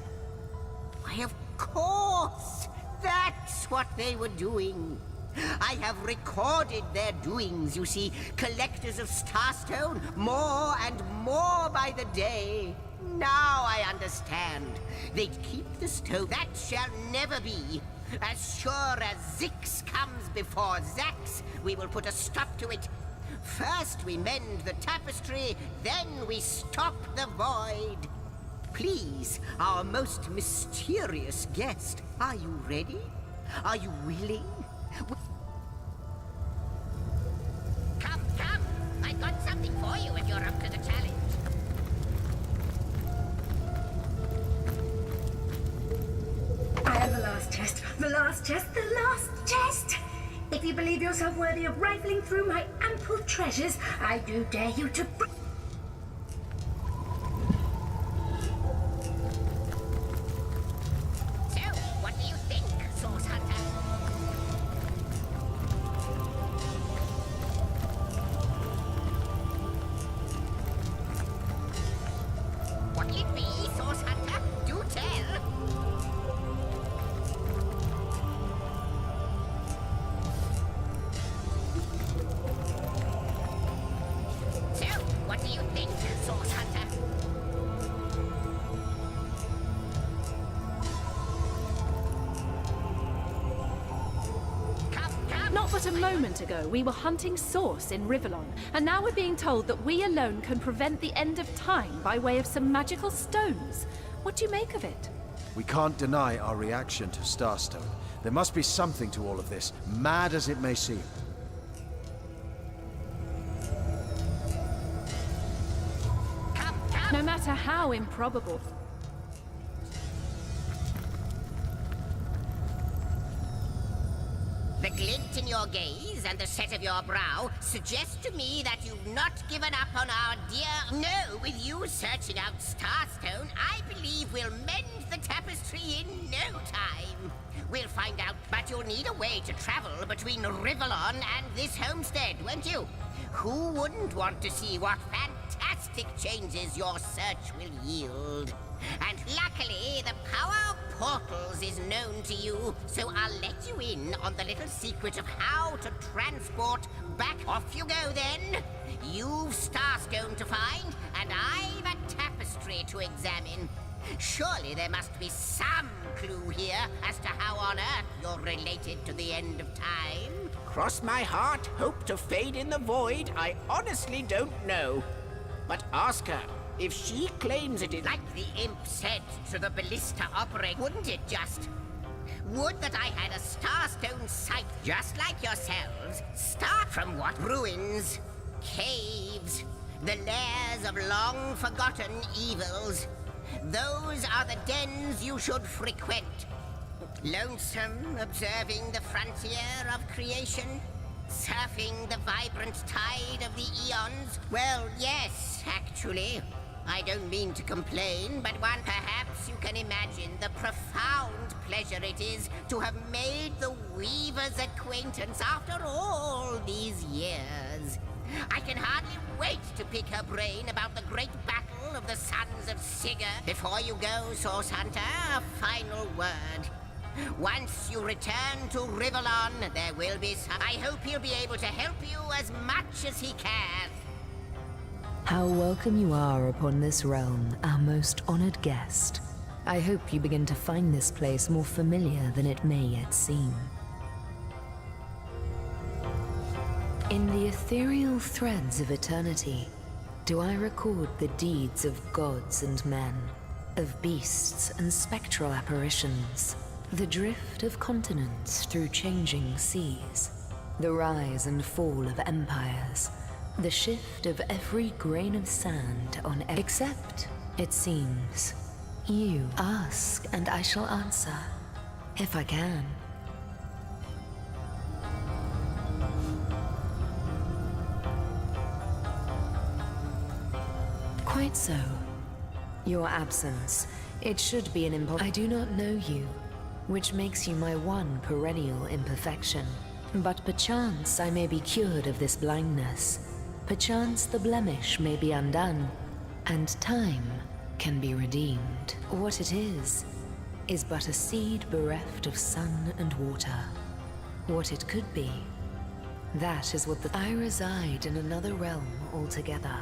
Why, of course! That's what they were doing. I have recorded their doings, you see. Collectors of Starstone, more and more by the day. Now I understand. They'd keep the stone. That shall never be. As sure as Zix comes before Zax, we will put a stop to it. First we mend the tapestry, then we stop the void. Please, our most mysterious guest, are you ready? Are you willing? Come, come! I've got something for you if you're up to the challenge. I have the last chest, the last chest, the last chest! If you believe yourself worthy of rifling through my ample treasures, I do dare you to... So, what do you think, Source Hunter? What'll it be, Source Hunter? Do tell! So, what do you think, Source Hunter? Not but a moment ago, we were hunting Source in Rivellon, and now we're being told that we alone can prevent the end of time by way of some magical stones. What do you make of it? We can't deny our reaction to Starstone. There must be something to all of this, mad as it may seem. No matter how improbable. The glint in your gaze and the set of your brow suggest to me that you've not given up on our dear... No, with you searching out Starstone, I believe we'll mend the tapestry in no time. We'll find out, but you'll need a way to travel between Rivellon and this homestead, won't you? Who wouldn't want to see what fantastic changes your search will yield? And luckily, the power of portals is known to you, so I'll let you in on the little secret of how to transport back. Off you go, then. You've Starstone to find, and I've a tapestry to examine. Surely there must be some clue here as to how on earth you're related to the end of time. Cross my heart, hope to fade in the void, I honestly don't know. But ask her. If she claims it is... Like the imp said to the ballista operator, wouldn't it just? Would that I had a Starstone sight just like yourselves. Start from what? Ruins, caves, the lairs of long-forgotten evils. Those are the dens you should frequent. Lonesome, observing the frontier of creation, surfing the vibrant tide of the eons. Well, yes, actually. I don't mean to complain, but one perhaps you can imagine the profound pleasure it is to have made the Weaver's acquaintance after all these years. I can hardly wait to pick her brain about the great battle of the Sons of Sigurd. Before you go, Source Hunter, a final word. Once you return to Rivellon, there will be some... I hope he'll be able to help you as much as he can. How welcome you are upon this realm, our most honored guest. I hope you begin to find this place more familiar than it may yet seem. In the ethereal threads of eternity, do I record the deeds of gods and men, of beasts and spectral apparitions, the drift of continents through changing seas, the rise and fall of empires, the shift of every grain of sand on except, it seems, you ask and I shall answer, if I can. Quite so. Your absence It should be an I do not know you, which makes you my one perennial imperfection. But perchance I may be cured of this blindness. Perchance the blemish may be undone, and time can be redeemed. What it is but a seed bereft of sun and water. What it could be, that is what I reside in another realm altogether.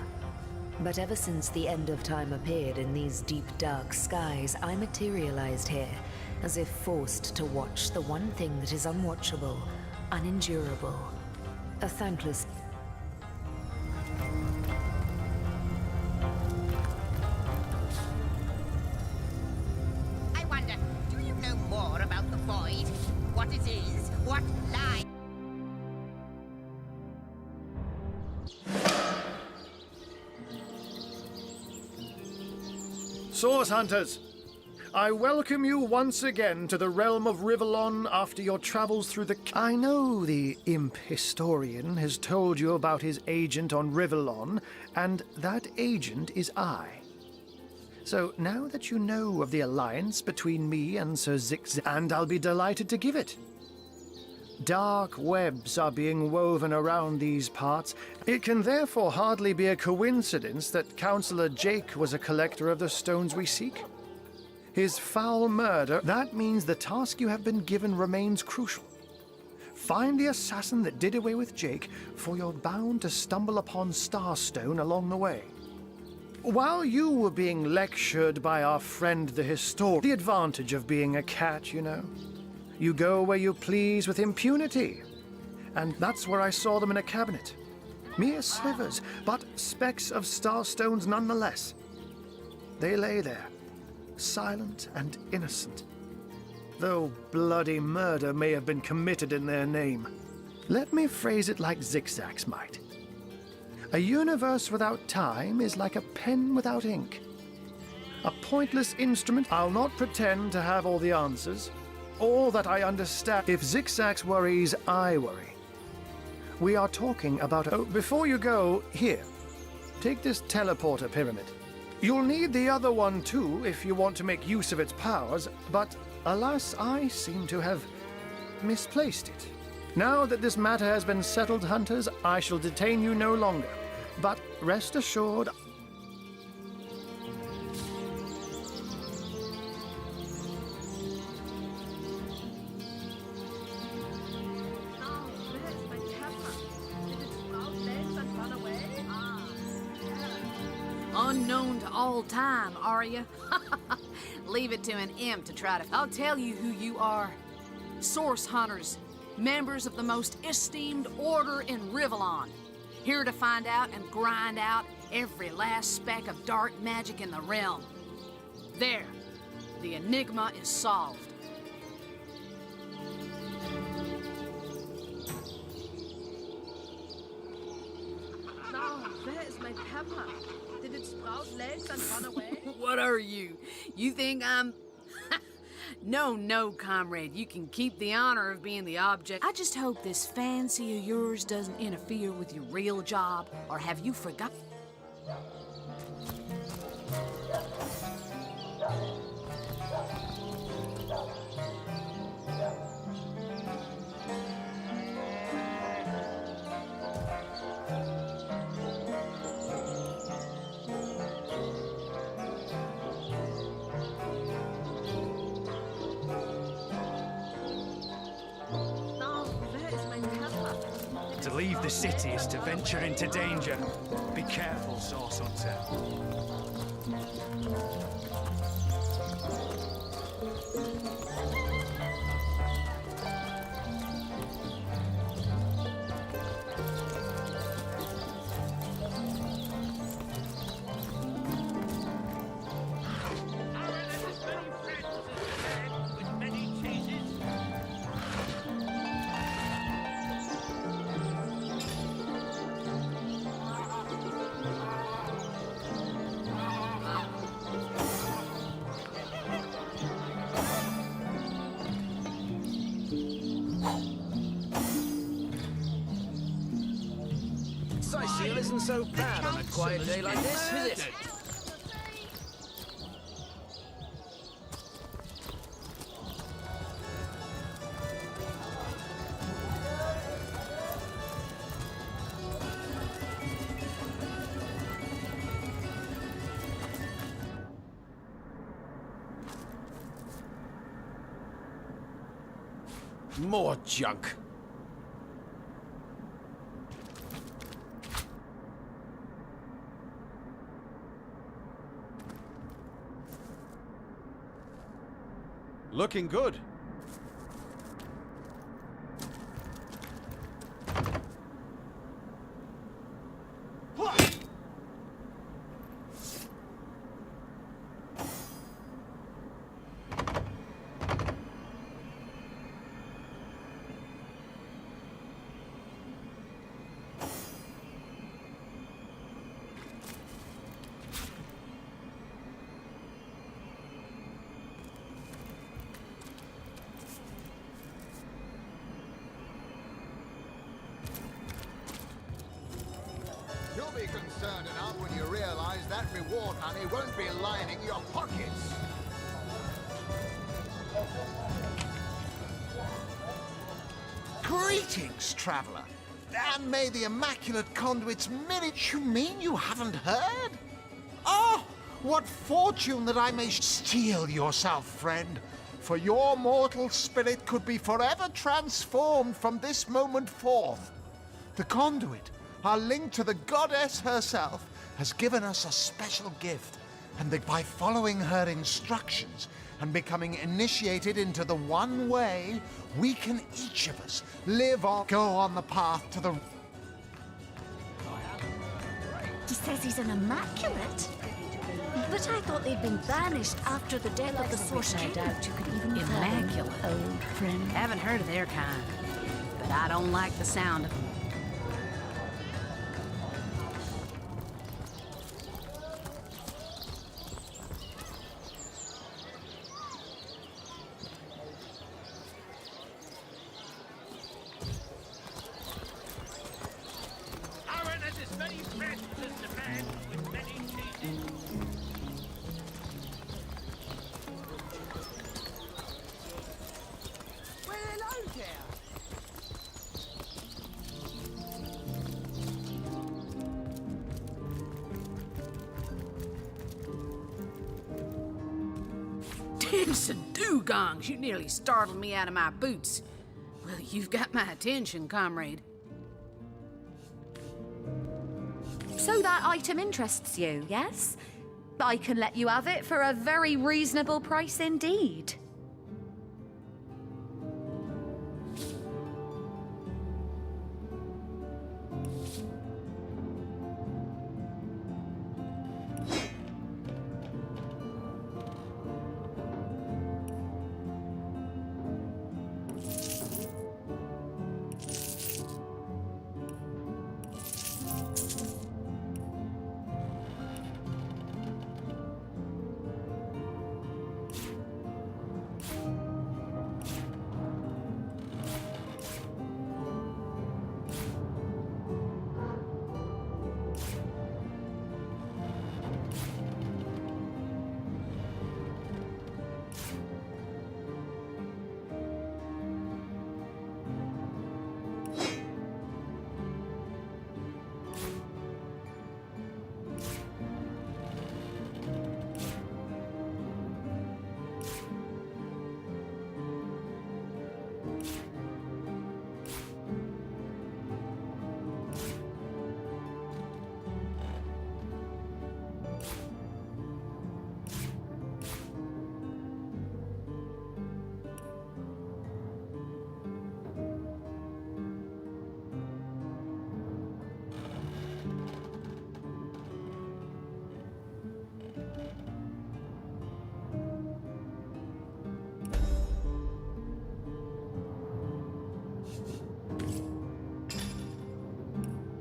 But ever since the end of time appeared in these deep dark skies, I materialized here, as if forced to watch the one thing that is unwatchable, unendurable. A thankless... I wonder, do you know more about the void? What it is? What lies? Source Hunters, I welcome you once again to the realm of Rivellon after your travels through the... I know the imp historian has told you about his agent on Rivellon, and that agent is I. So now that you know of the alliance between me and Sir Zix, and I'll be delighted to give it. Dark webs are being woven around these parts. It can therefore hardly be a coincidence that Councillor Jake was a collector of the stones we seek. His foul murder, that means the task you have been given remains crucial. Find the assassin that did away with Jake, for you're bound to stumble upon Starstone along the way. While you were being lectured by our friend the historian, the advantage of being a cat, you know. You go where you please with impunity. And that's where I saw them in a cabinet. Mere slivers, but specks of starstones nonetheless. They lay there, silent and innocent, though bloody murder may have been committed in their name. Let me phrase it like Zigzags might. A universe without time is like a pen without ink. A pointless instrument. I'll not pretend to have all the answers. All that I understand. If Zigzags worries, I worry. We are talking about... Oh, before you go, here. Take this teleporter pyramid. You'll need the other one too if you want to make use of its powers, but alas, I seem to have misplaced it. Now that this matter has been settled, Hunters, I shall detain you no longer. But rest assured... Unknown to all time, are you? Leave it to an imp to try to... I'll tell you who you are. Source Hunters, members of the most esteemed order in Rivellon. Here to find out and grind out every last speck of dark magic in the realm. There, the enigma is solved. No, where's my pepper? Did it sprout legs and run away? What are you? You think I'm... No, comrade. You can keep the honor of being the object. I just hope this fancy of yours doesn't interfere with your real job. Or have you forgotten? To leave the city is to venture into danger. Be careful, Source Hunter. Sightseeing isn't so bad on a quiet day like this, is it? More junk. Looking good. You'll be concerned enough when you realize that reward money won't be lining your pockets. Greetings, traveller. And may the Immaculate Conduit's minute... You mean you haven't heard? Oh, what fortune that I may steal yourself, friend. For your mortal spirit could be forever transformed from this moment forth. The Conduit, our link to the goddess herself, has given us a special gift, and that by following her instructions and becoming initiated into the one way, we can each of us go on the path to the... He says he's an immaculate. But I thought they'd been banished after the death of the Source King. I doubt you could even Immaculate. old friend. Haven't heard of their kind, but I don't like the sound of them. Dancing dugongs, you nearly startled me out of my boots. Well, you've got my attention, comrade. So that item interests you, yes? I can let you have it for a very reasonable price indeed.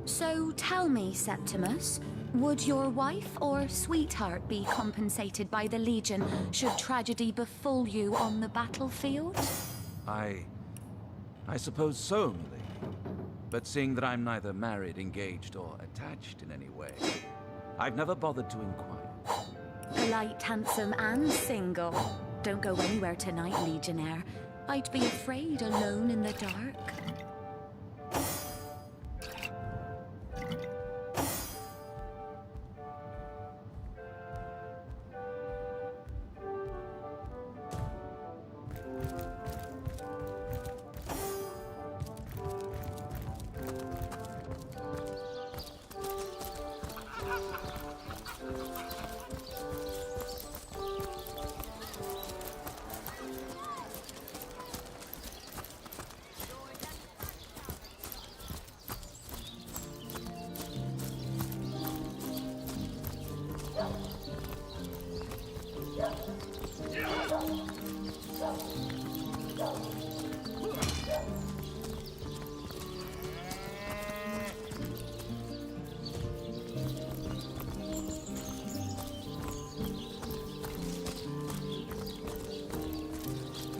So tell me, Septimus, would your wife or sweetheart be compensated by the Legion should tragedy befall you on the battlefield? I suppose so, milady. But seeing that I'm neither married, engaged, or attached in any way, I've never bothered to inquire. Polite, handsome, and single. Don't go anywhere tonight, Legionnaire. I'd be afraid alone in the dark.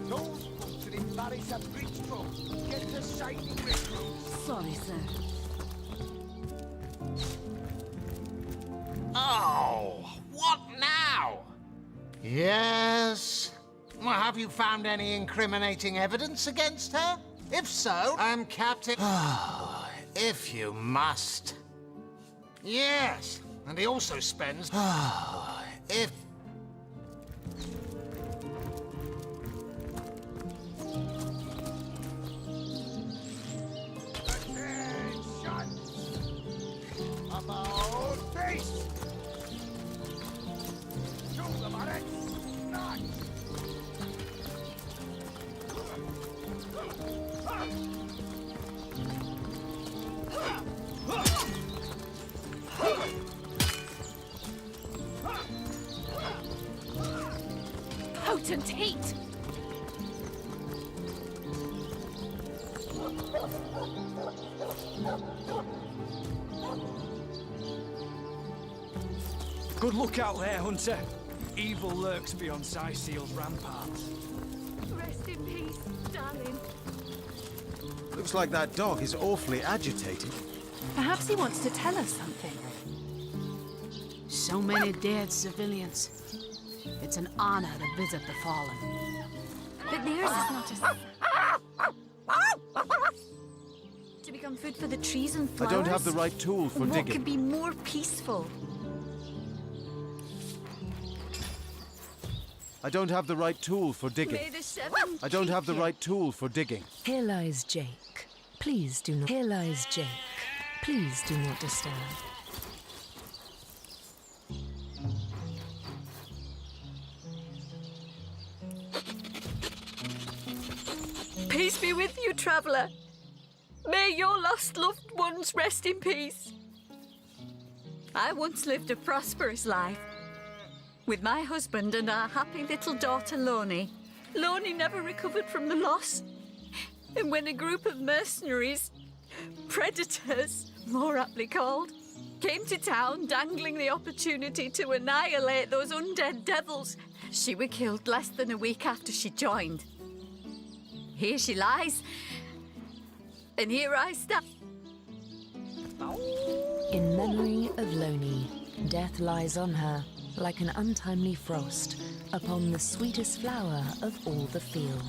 Those boots will embarrass a bridge truck. Get the shiny recruits. Sorry, sir. Oh, what now? Yes? Well, have you found any incriminating evidence against her? If so, I'm Captain... if you must. Yes, and he also spends... if... Attention! About face! Show them at it! Not! Potent heat! Good luck out there, Hunter. Evil lurks beyond Syseal's ramparts. Rest in peace, darling. Looks like that dog is awfully agitated. Perhaps he wants to tell us something. So many dead civilians. It's an honor to visit the fallen. But theirs is not as... to become food for the trees and I flowers? don't have the right tool for What digging. could be more peaceful? I don't have the right tool for digging. May the seven I don't have the keep you. right tool for digging. Here lies Jake. Please do not. Here lies Jake. Please do not disturb. Peace be with you, traveller. May your lost loved ones rest in peace. I once lived a prosperous life with my husband and our happy little daughter, Loni. Loni never recovered from the loss. And when a group of mercenaries, predators, more aptly called, came to town dangling the opportunity to annihilate those undead devils, she was killed less than a week after she joined. Here she lies, and here I stand. In memory of Loni, death lies on her like an untimely frost upon the sweetest flower of all the field.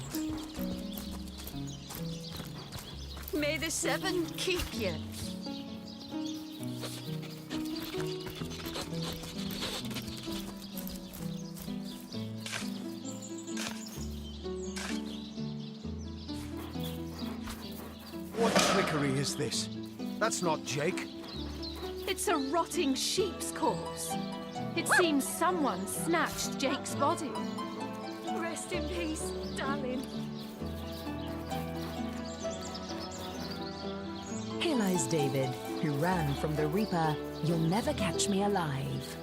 May the seven keep you. What trickery is this? That's not Jake. It's a rotting sheep's corpse. It seems someone snatched Jake's body. Rest in peace, darling. Here lies David, who ran from the Reaper. You'll never catch me alive.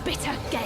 Bitter gale.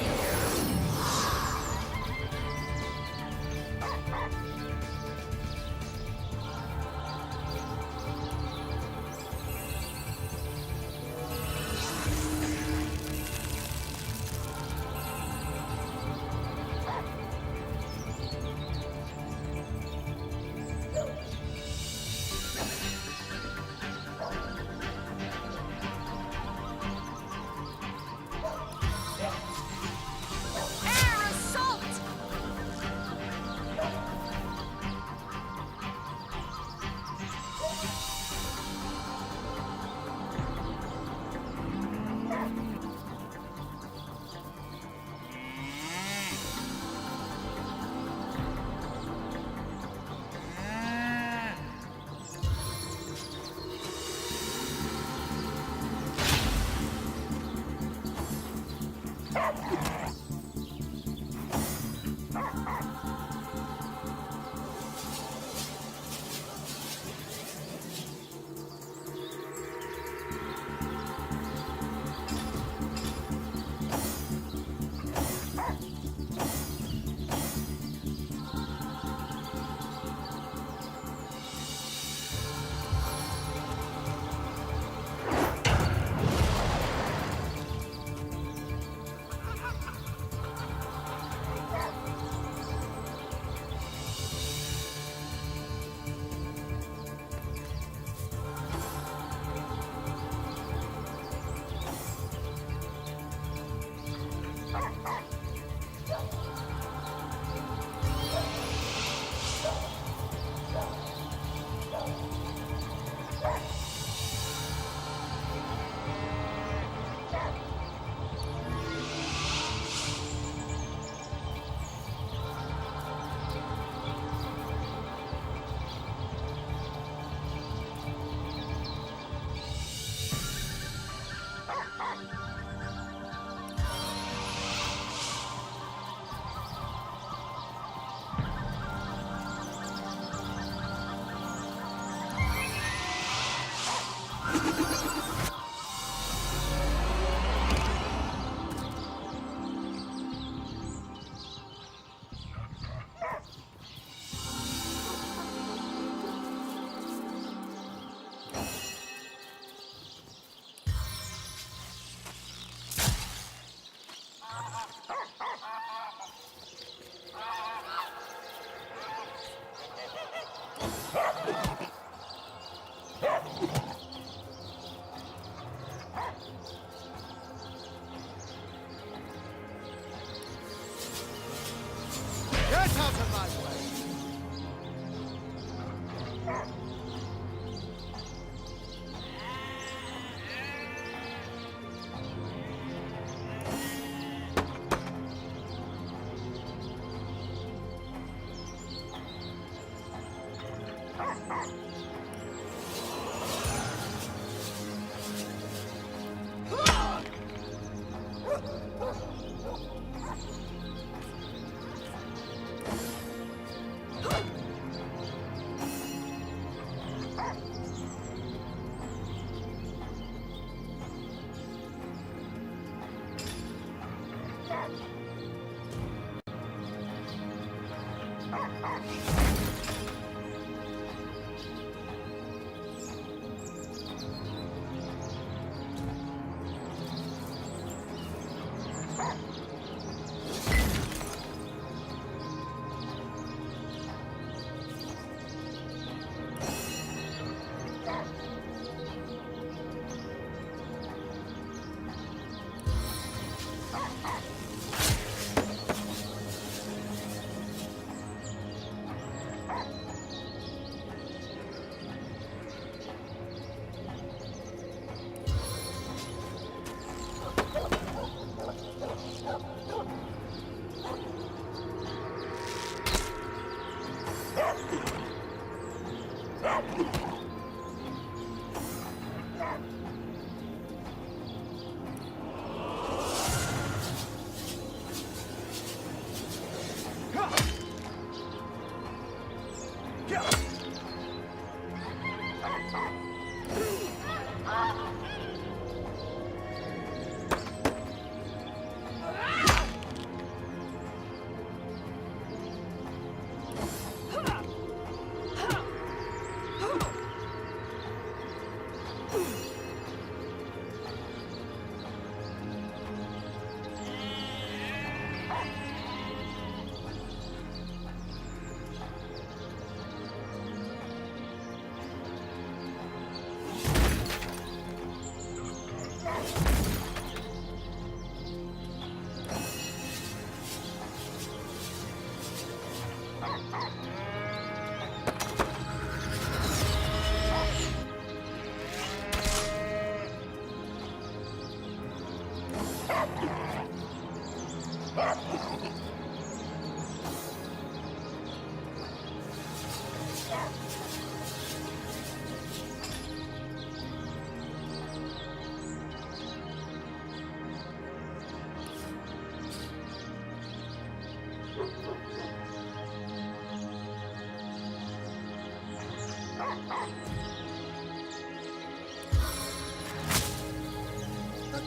Get out of my way!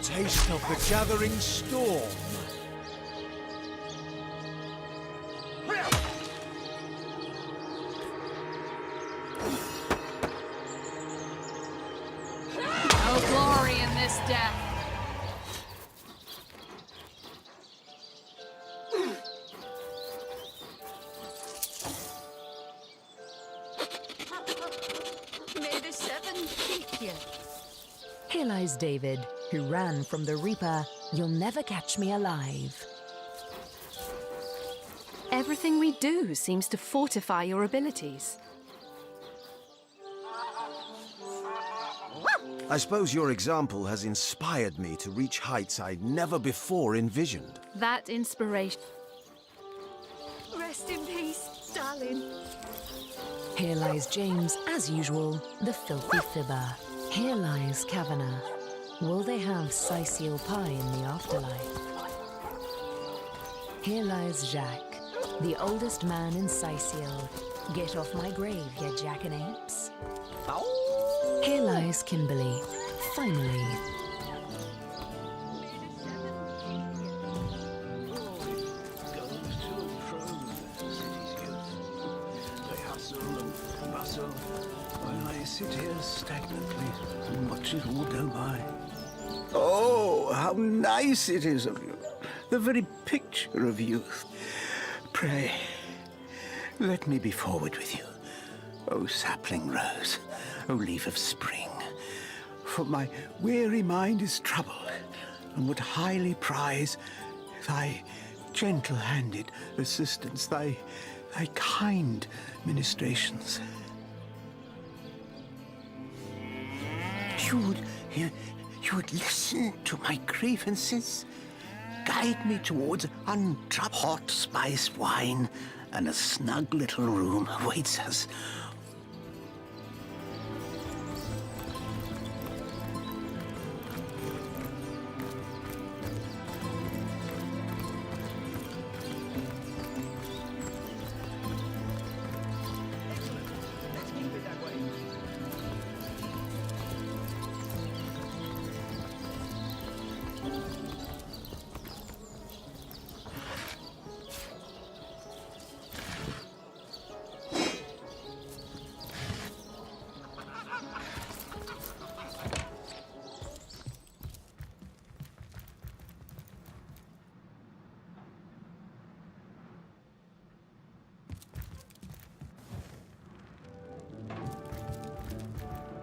taste of the gathering storm. No glory in this death. May the seven keep you. Here lies David, who ran from the Reaper. You'll never catch me alive. Everything we do seems to fortify your abilities. I suppose your example has inspired me to reach heights I'd never before envisioned. That inspiration. Rest in peace, darling. Here lies James, as usual, the filthy fibber. Here lies Kavanagh. Will they have Sicil pie in the afterlife? Here lies Jacques, the oldest man in Sicil. Get off my grave, you jackanapes. Here lies Kimberly, finally. They hustle and bustle while I sit here stagnantly and watch it all go by. Oh, how nice it is of you. The very picture of youth. Pray, let me be forward with you. O sapling rose, O leaf of spring. For my weary mind is troubled, and would highly prize thy gentle-handed assistance, thy kind ministrations. You would listen to my grievances, guide me towards untroubled hot spiced wine, and a snug little room awaits us.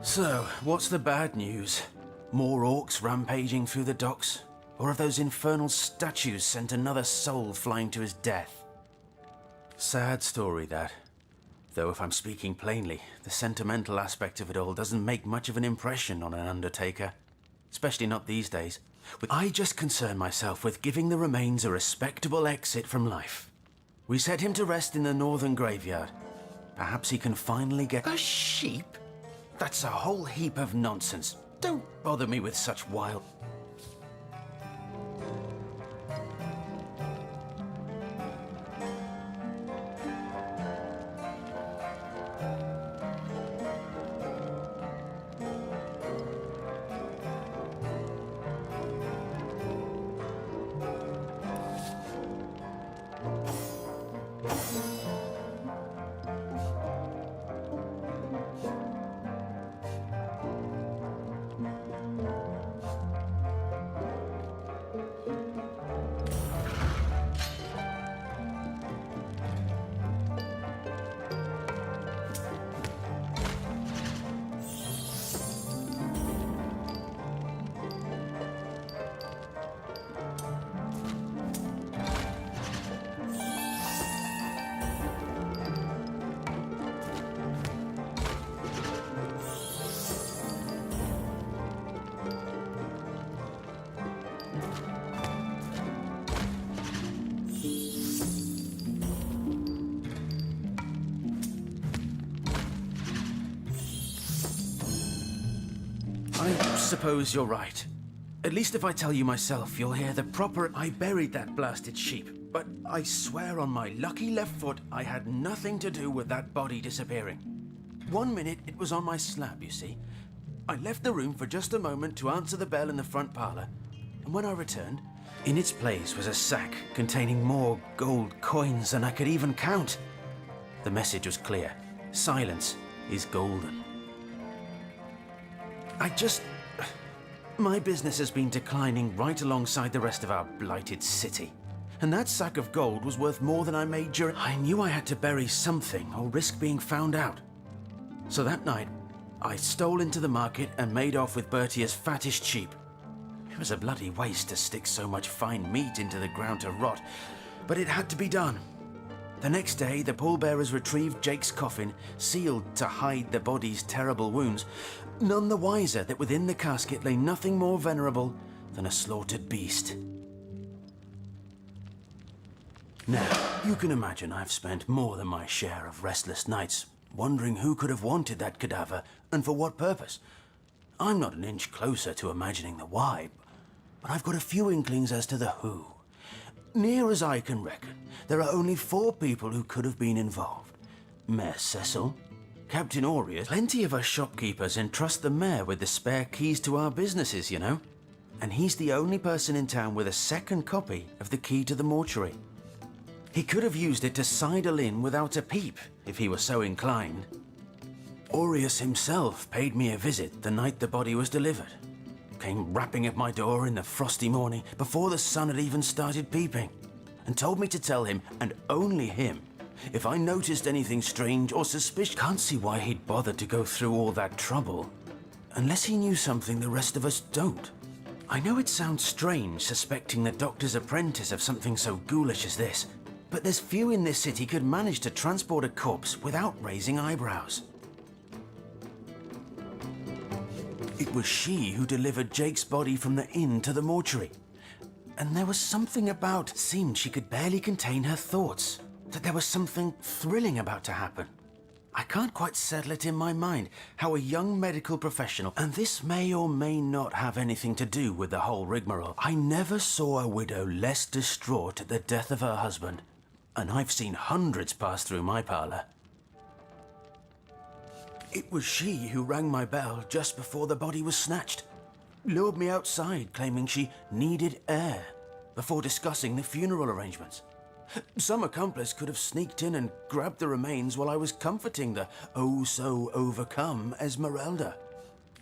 So, what's the bad news? More orcs rampaging through the docks? Or have those infernal statues sent another soul flying to his death? Sad story, that. Though if I'm speaking plainly, the sentimental aspect of it all doesn't make much of an impression on an undertaker. Especially not these days. I just concern myself with giving the remains a respectable exit from life. We set him to rest in the northern graveyard. Perhaps he can finally get... A sheep? That's a whole heap of nonsense. Don't bother me with such wild... I suppose you're right. At least if I tell you myself, you'll hear the proper... I buried that blasted sheep, but I swear on my lucky left foot I had nothing to do with that body disappearing. 1 minute it was on my slab, you see. I left the room for just a moment to answer the bell in the front parlour, And when I returned, in its place was a sack containing more gold coins than I could even count. The message was clear. Silence is golden. My business has been declining right alongside the rest of our blighted city. And that sack of gold was worth more than I made during... I knew I had to bury something or risk being found out. So that night, I stole into the market and made off with Bertia's fattest sheep. It was a bloody waste to stick so much fine meat into the ground to rot, but it had to be done. The next day, the pallbearers retrieved Jake's coffin, sealed to hide the body's terrible wounds, none the wiser that within the casket lay nothing more venerable than a slaughtered beast. Now, you can imagine I've spent more than my share of restless nights wondering who could have wanted that cadaver and for what purpose. I'm not an inch closer to imagining the why, but I've got a few inklings as to the who. Near as I can reckon, there are only 4 people who could have been involved. Mayor Cecil, Captain Aureus, plenty of us shopkeepers entrust the mayor with the spare keys to our businesses, you know. And he's the only person in town with a second copy of the key to the mortuary. He could have used it to sidle in without a peep, if he were so inclined. Aureus himself paid me a visit the night the body was delivered. Came rapping at my door in the frosty morning before the sun had even started peeping, and told me to tell him, and only him, if I noticed anything strange or suspicious. Can't see why he'd bothered to go through all that trouble, unless he knew something the rest of us don't. I know it sounds strange suspecting the doctor's apprentice of something so ghoulish as this, but there's few in this city could manage to transport a corpse without raising eyebrows. It was she who delivered Jake's body from the inn to the mortuary. And there was something about... Seemed she could barely contain her thoughts. That there was something thrilling about to happen. I can't quite settle it in my mind how a young medical professional, and this may or may not have anything to do with the whole rigmarole, I never saw a widow less distraught at the death of her husband. And I've seen hundreds pass through my parlour. It was she who rang my bell just before the body was snatched. Lured me outside, claiming she needed air, before discussing the funeral arrangements. Some accomplice could have sneaked in and grabbed the remains while I was comforting the oh-so-overcome Esmeralda.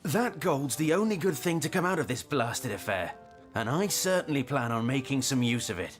That gold's the only good thing to come out of this blasted affair, and I certainly plan on making some use of it.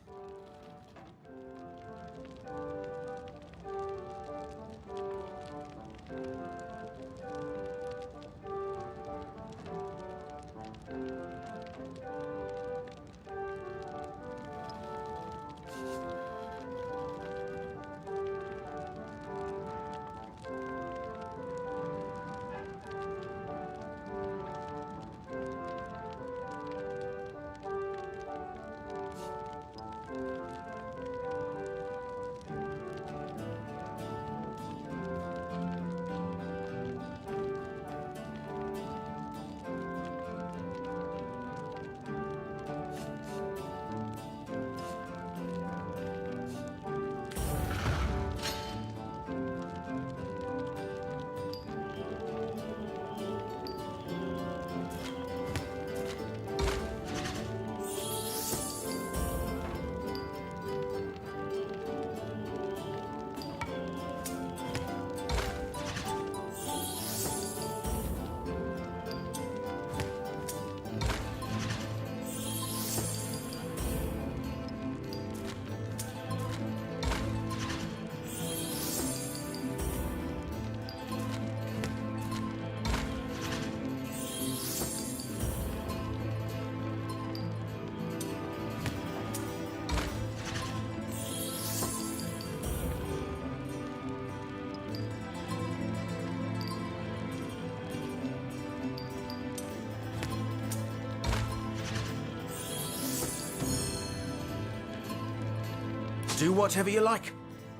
Do whatever you like.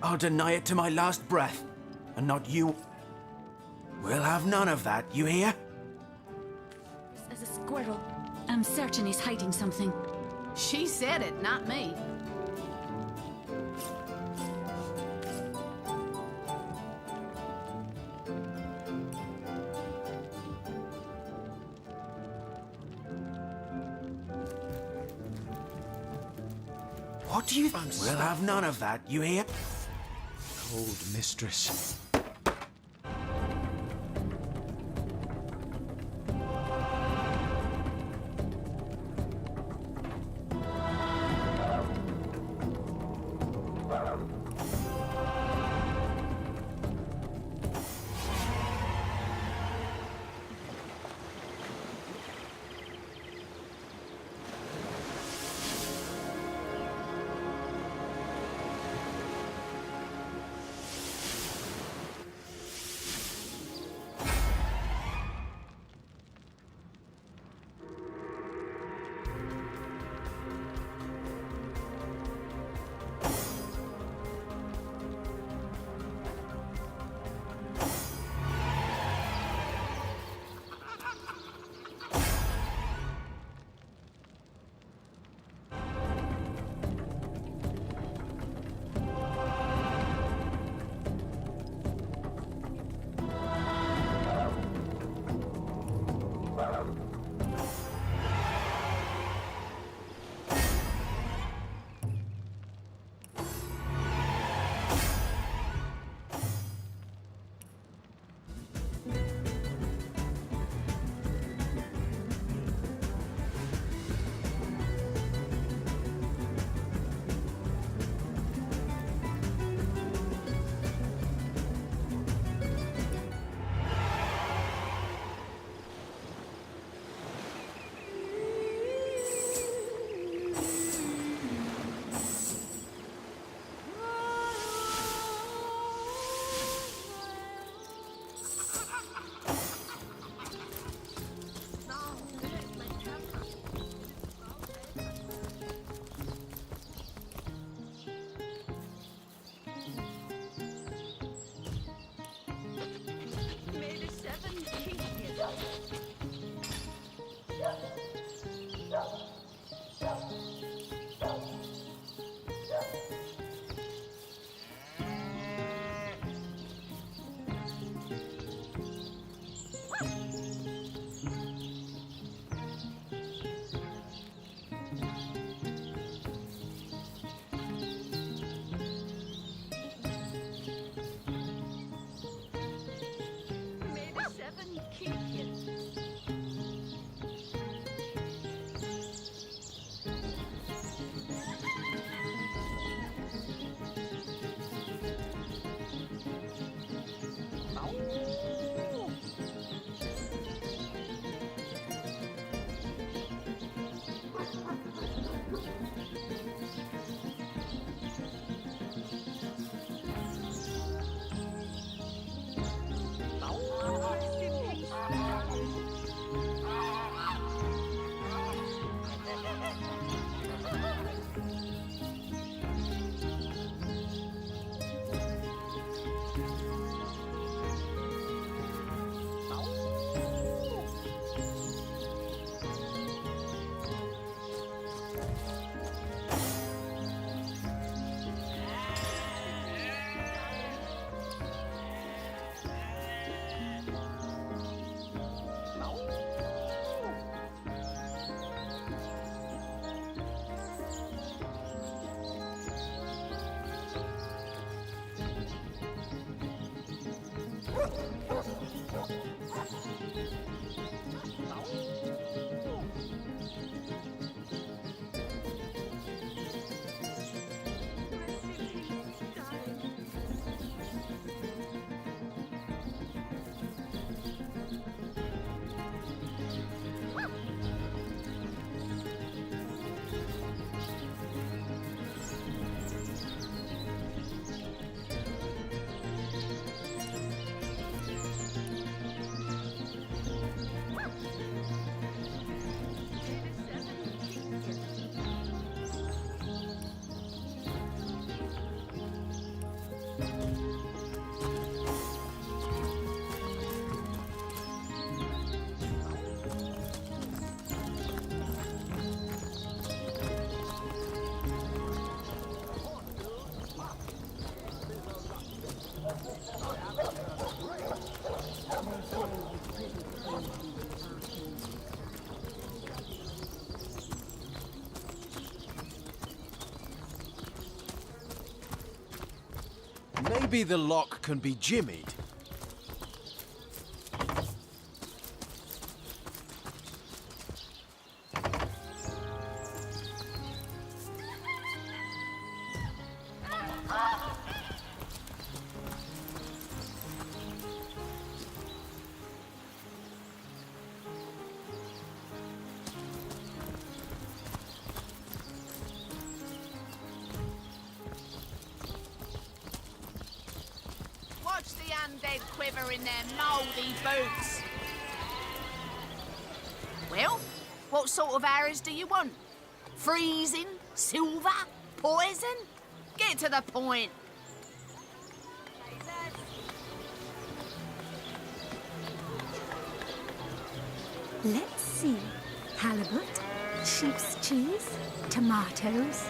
I'll deny it to my last breath. And not you. We'll have none of that, you hear? As a squirrel. I'm certain he's hiding something. She said it, not me. What do you... We'll have none of that, you hear? Cold mistress. Maybe the lock can be jimmied. Watch the undead quiver in their mouldy boots. Well, what sort of arrows do you want? Freezing? Silver? Poison? Get to the point. Let's see. Halibut, sheep's cheese, tomatoes.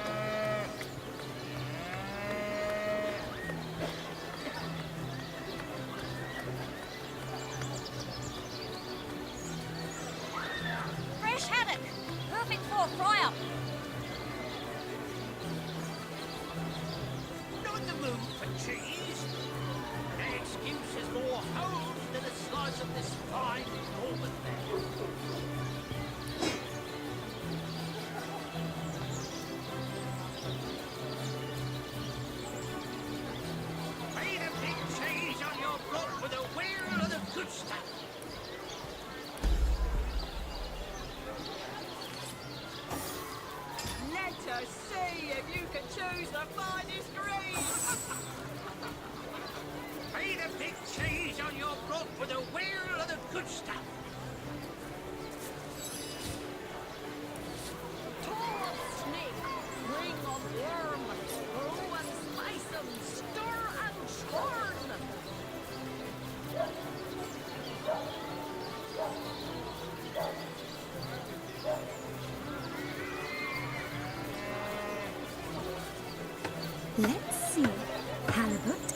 Fresh haddock. Perfect for a fry-up. Not the mood for cheese. An excuse is more home than a slice of this fine Norman there. Made a big cheese on your block with a wheel of the good stuff. Let us see if you can choose the finest green. Made a big cheese on your block with a wheel of the good stuff. Tall snake, ring of worm, brew and slice 'em, stir and churn. Let's see. Halibut,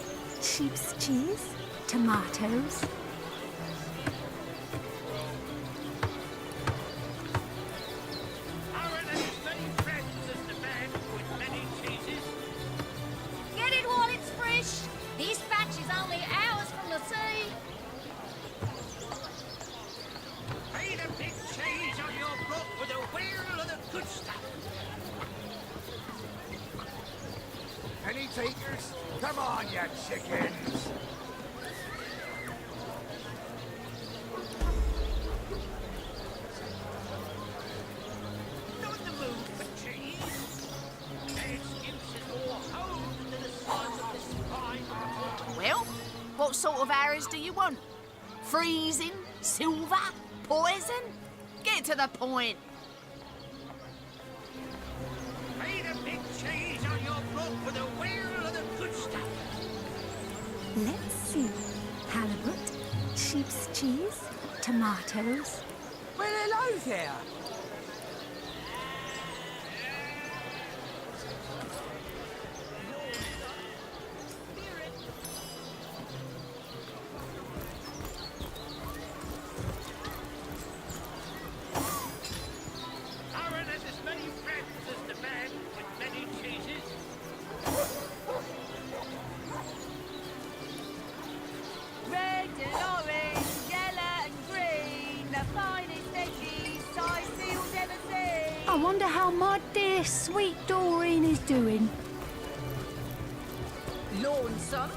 sheep's cheese, tomatoes. Aaron and his many friends as the man with many cheeses. Get it while it's fresh. This batch is only hours from the sea. Made a big cheese on your block with a wheel of the good stuff. Any takers? Come on, you chickens! Not the mood for cheese. An excuse is more home than the size of this fine. Well, what sort of arrows do you want? Freezing? Silver? Poison? Get to the point. Made a big cheese on your block with a wheel of the good stuff. Let's see. Halibut, sheep's cheese, tomatoes. Well, hello there. Aaron has as many friends as the man with many cheeses. Red and orange, yellow and green, the finest veggies I seal's ever seen. I wonder how my dear sweet Doreen is doing. Lonesome,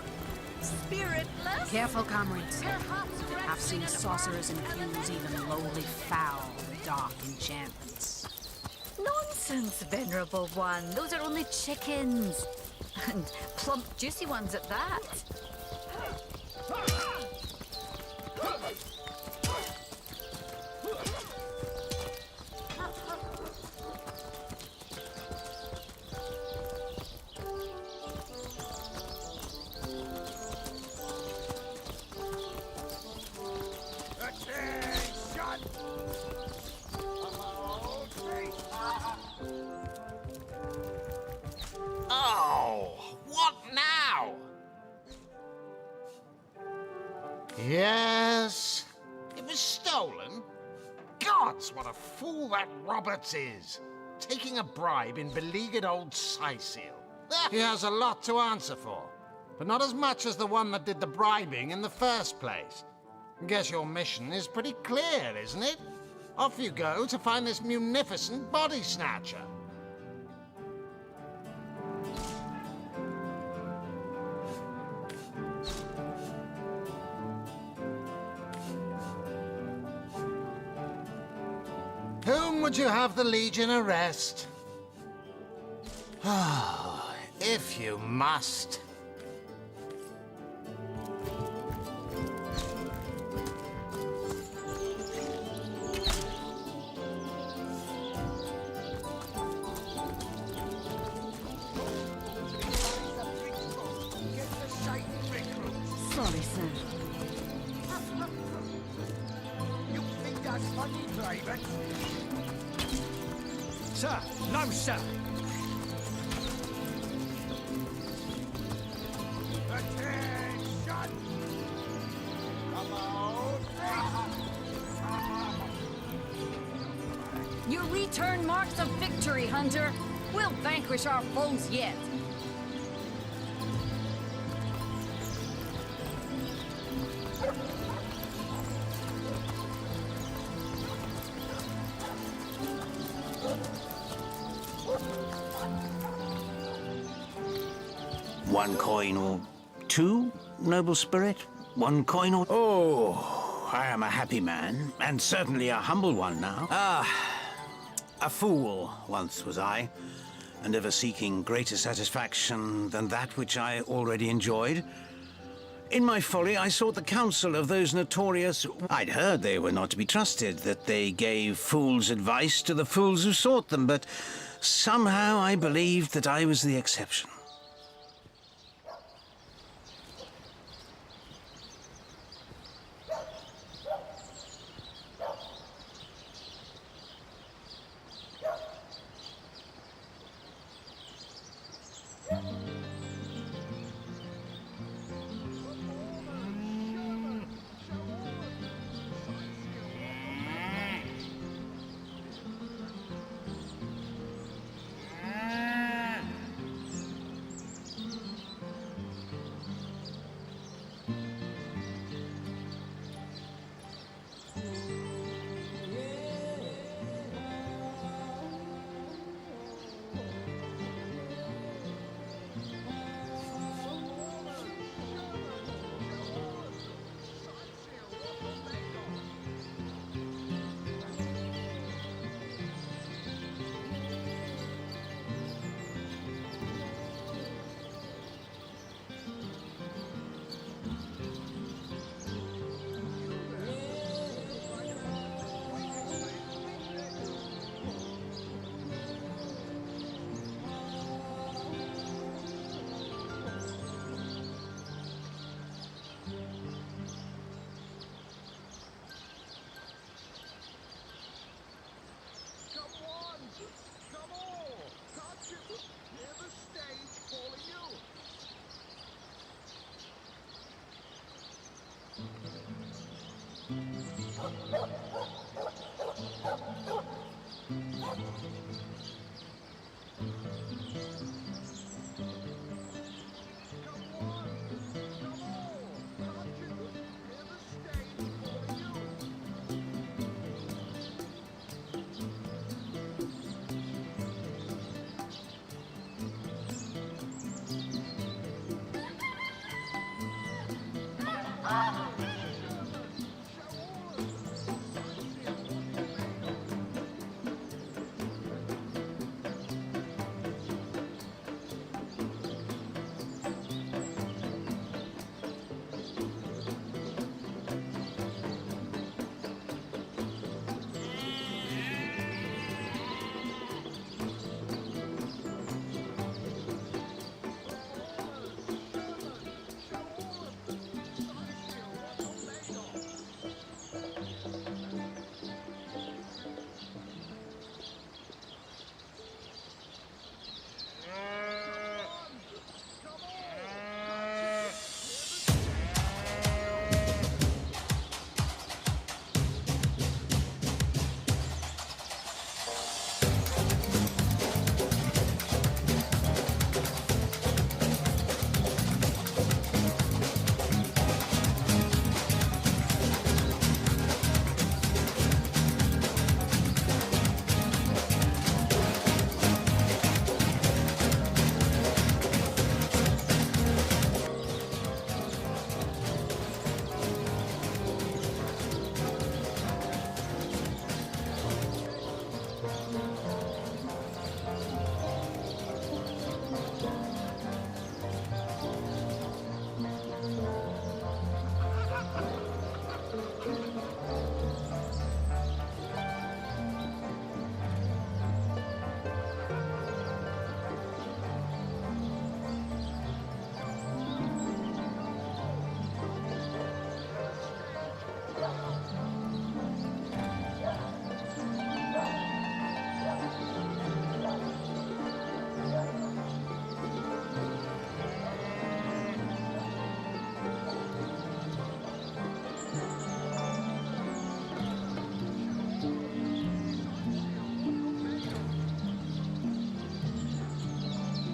spiritless. Careful, comrades. Perhaps I've seen resting sorcerers infuse even lowly fowl with dark enchantments. Nonsense, venerable one. Those are only chickens. And plump, juicy ones at that. Oh, what now? Yes, it was stolen. Gods, what a fool that Roberts is. Taking a bribe in beleaguered old Scythiel. He has a lot to answer for. but not as much as the one that did the bribing in the first place. Guess your mission is pretty clear, isn't it? Off you go to find this munificent body snatcher. Whom would you have the Legion arrest? Ah, if you must. Sorry, sir. You think that's funny, Private? Sir, no, sir. Attention! Come on! Your return marks a victory, Hunter. We'll vanquish our foes yet. One coin or two, noble spirit? One coin or... Oh, I am a happy man, and certainly a humble one now. A fool once was I, and ever seeking greater satisfaction than that which I already enjoyed. In my folly, I sought the counsel of those notorious... I'd heard they were not to be trusted, that they gave fools' advice to the fools who sought them, but somehow I believed that I was the exception.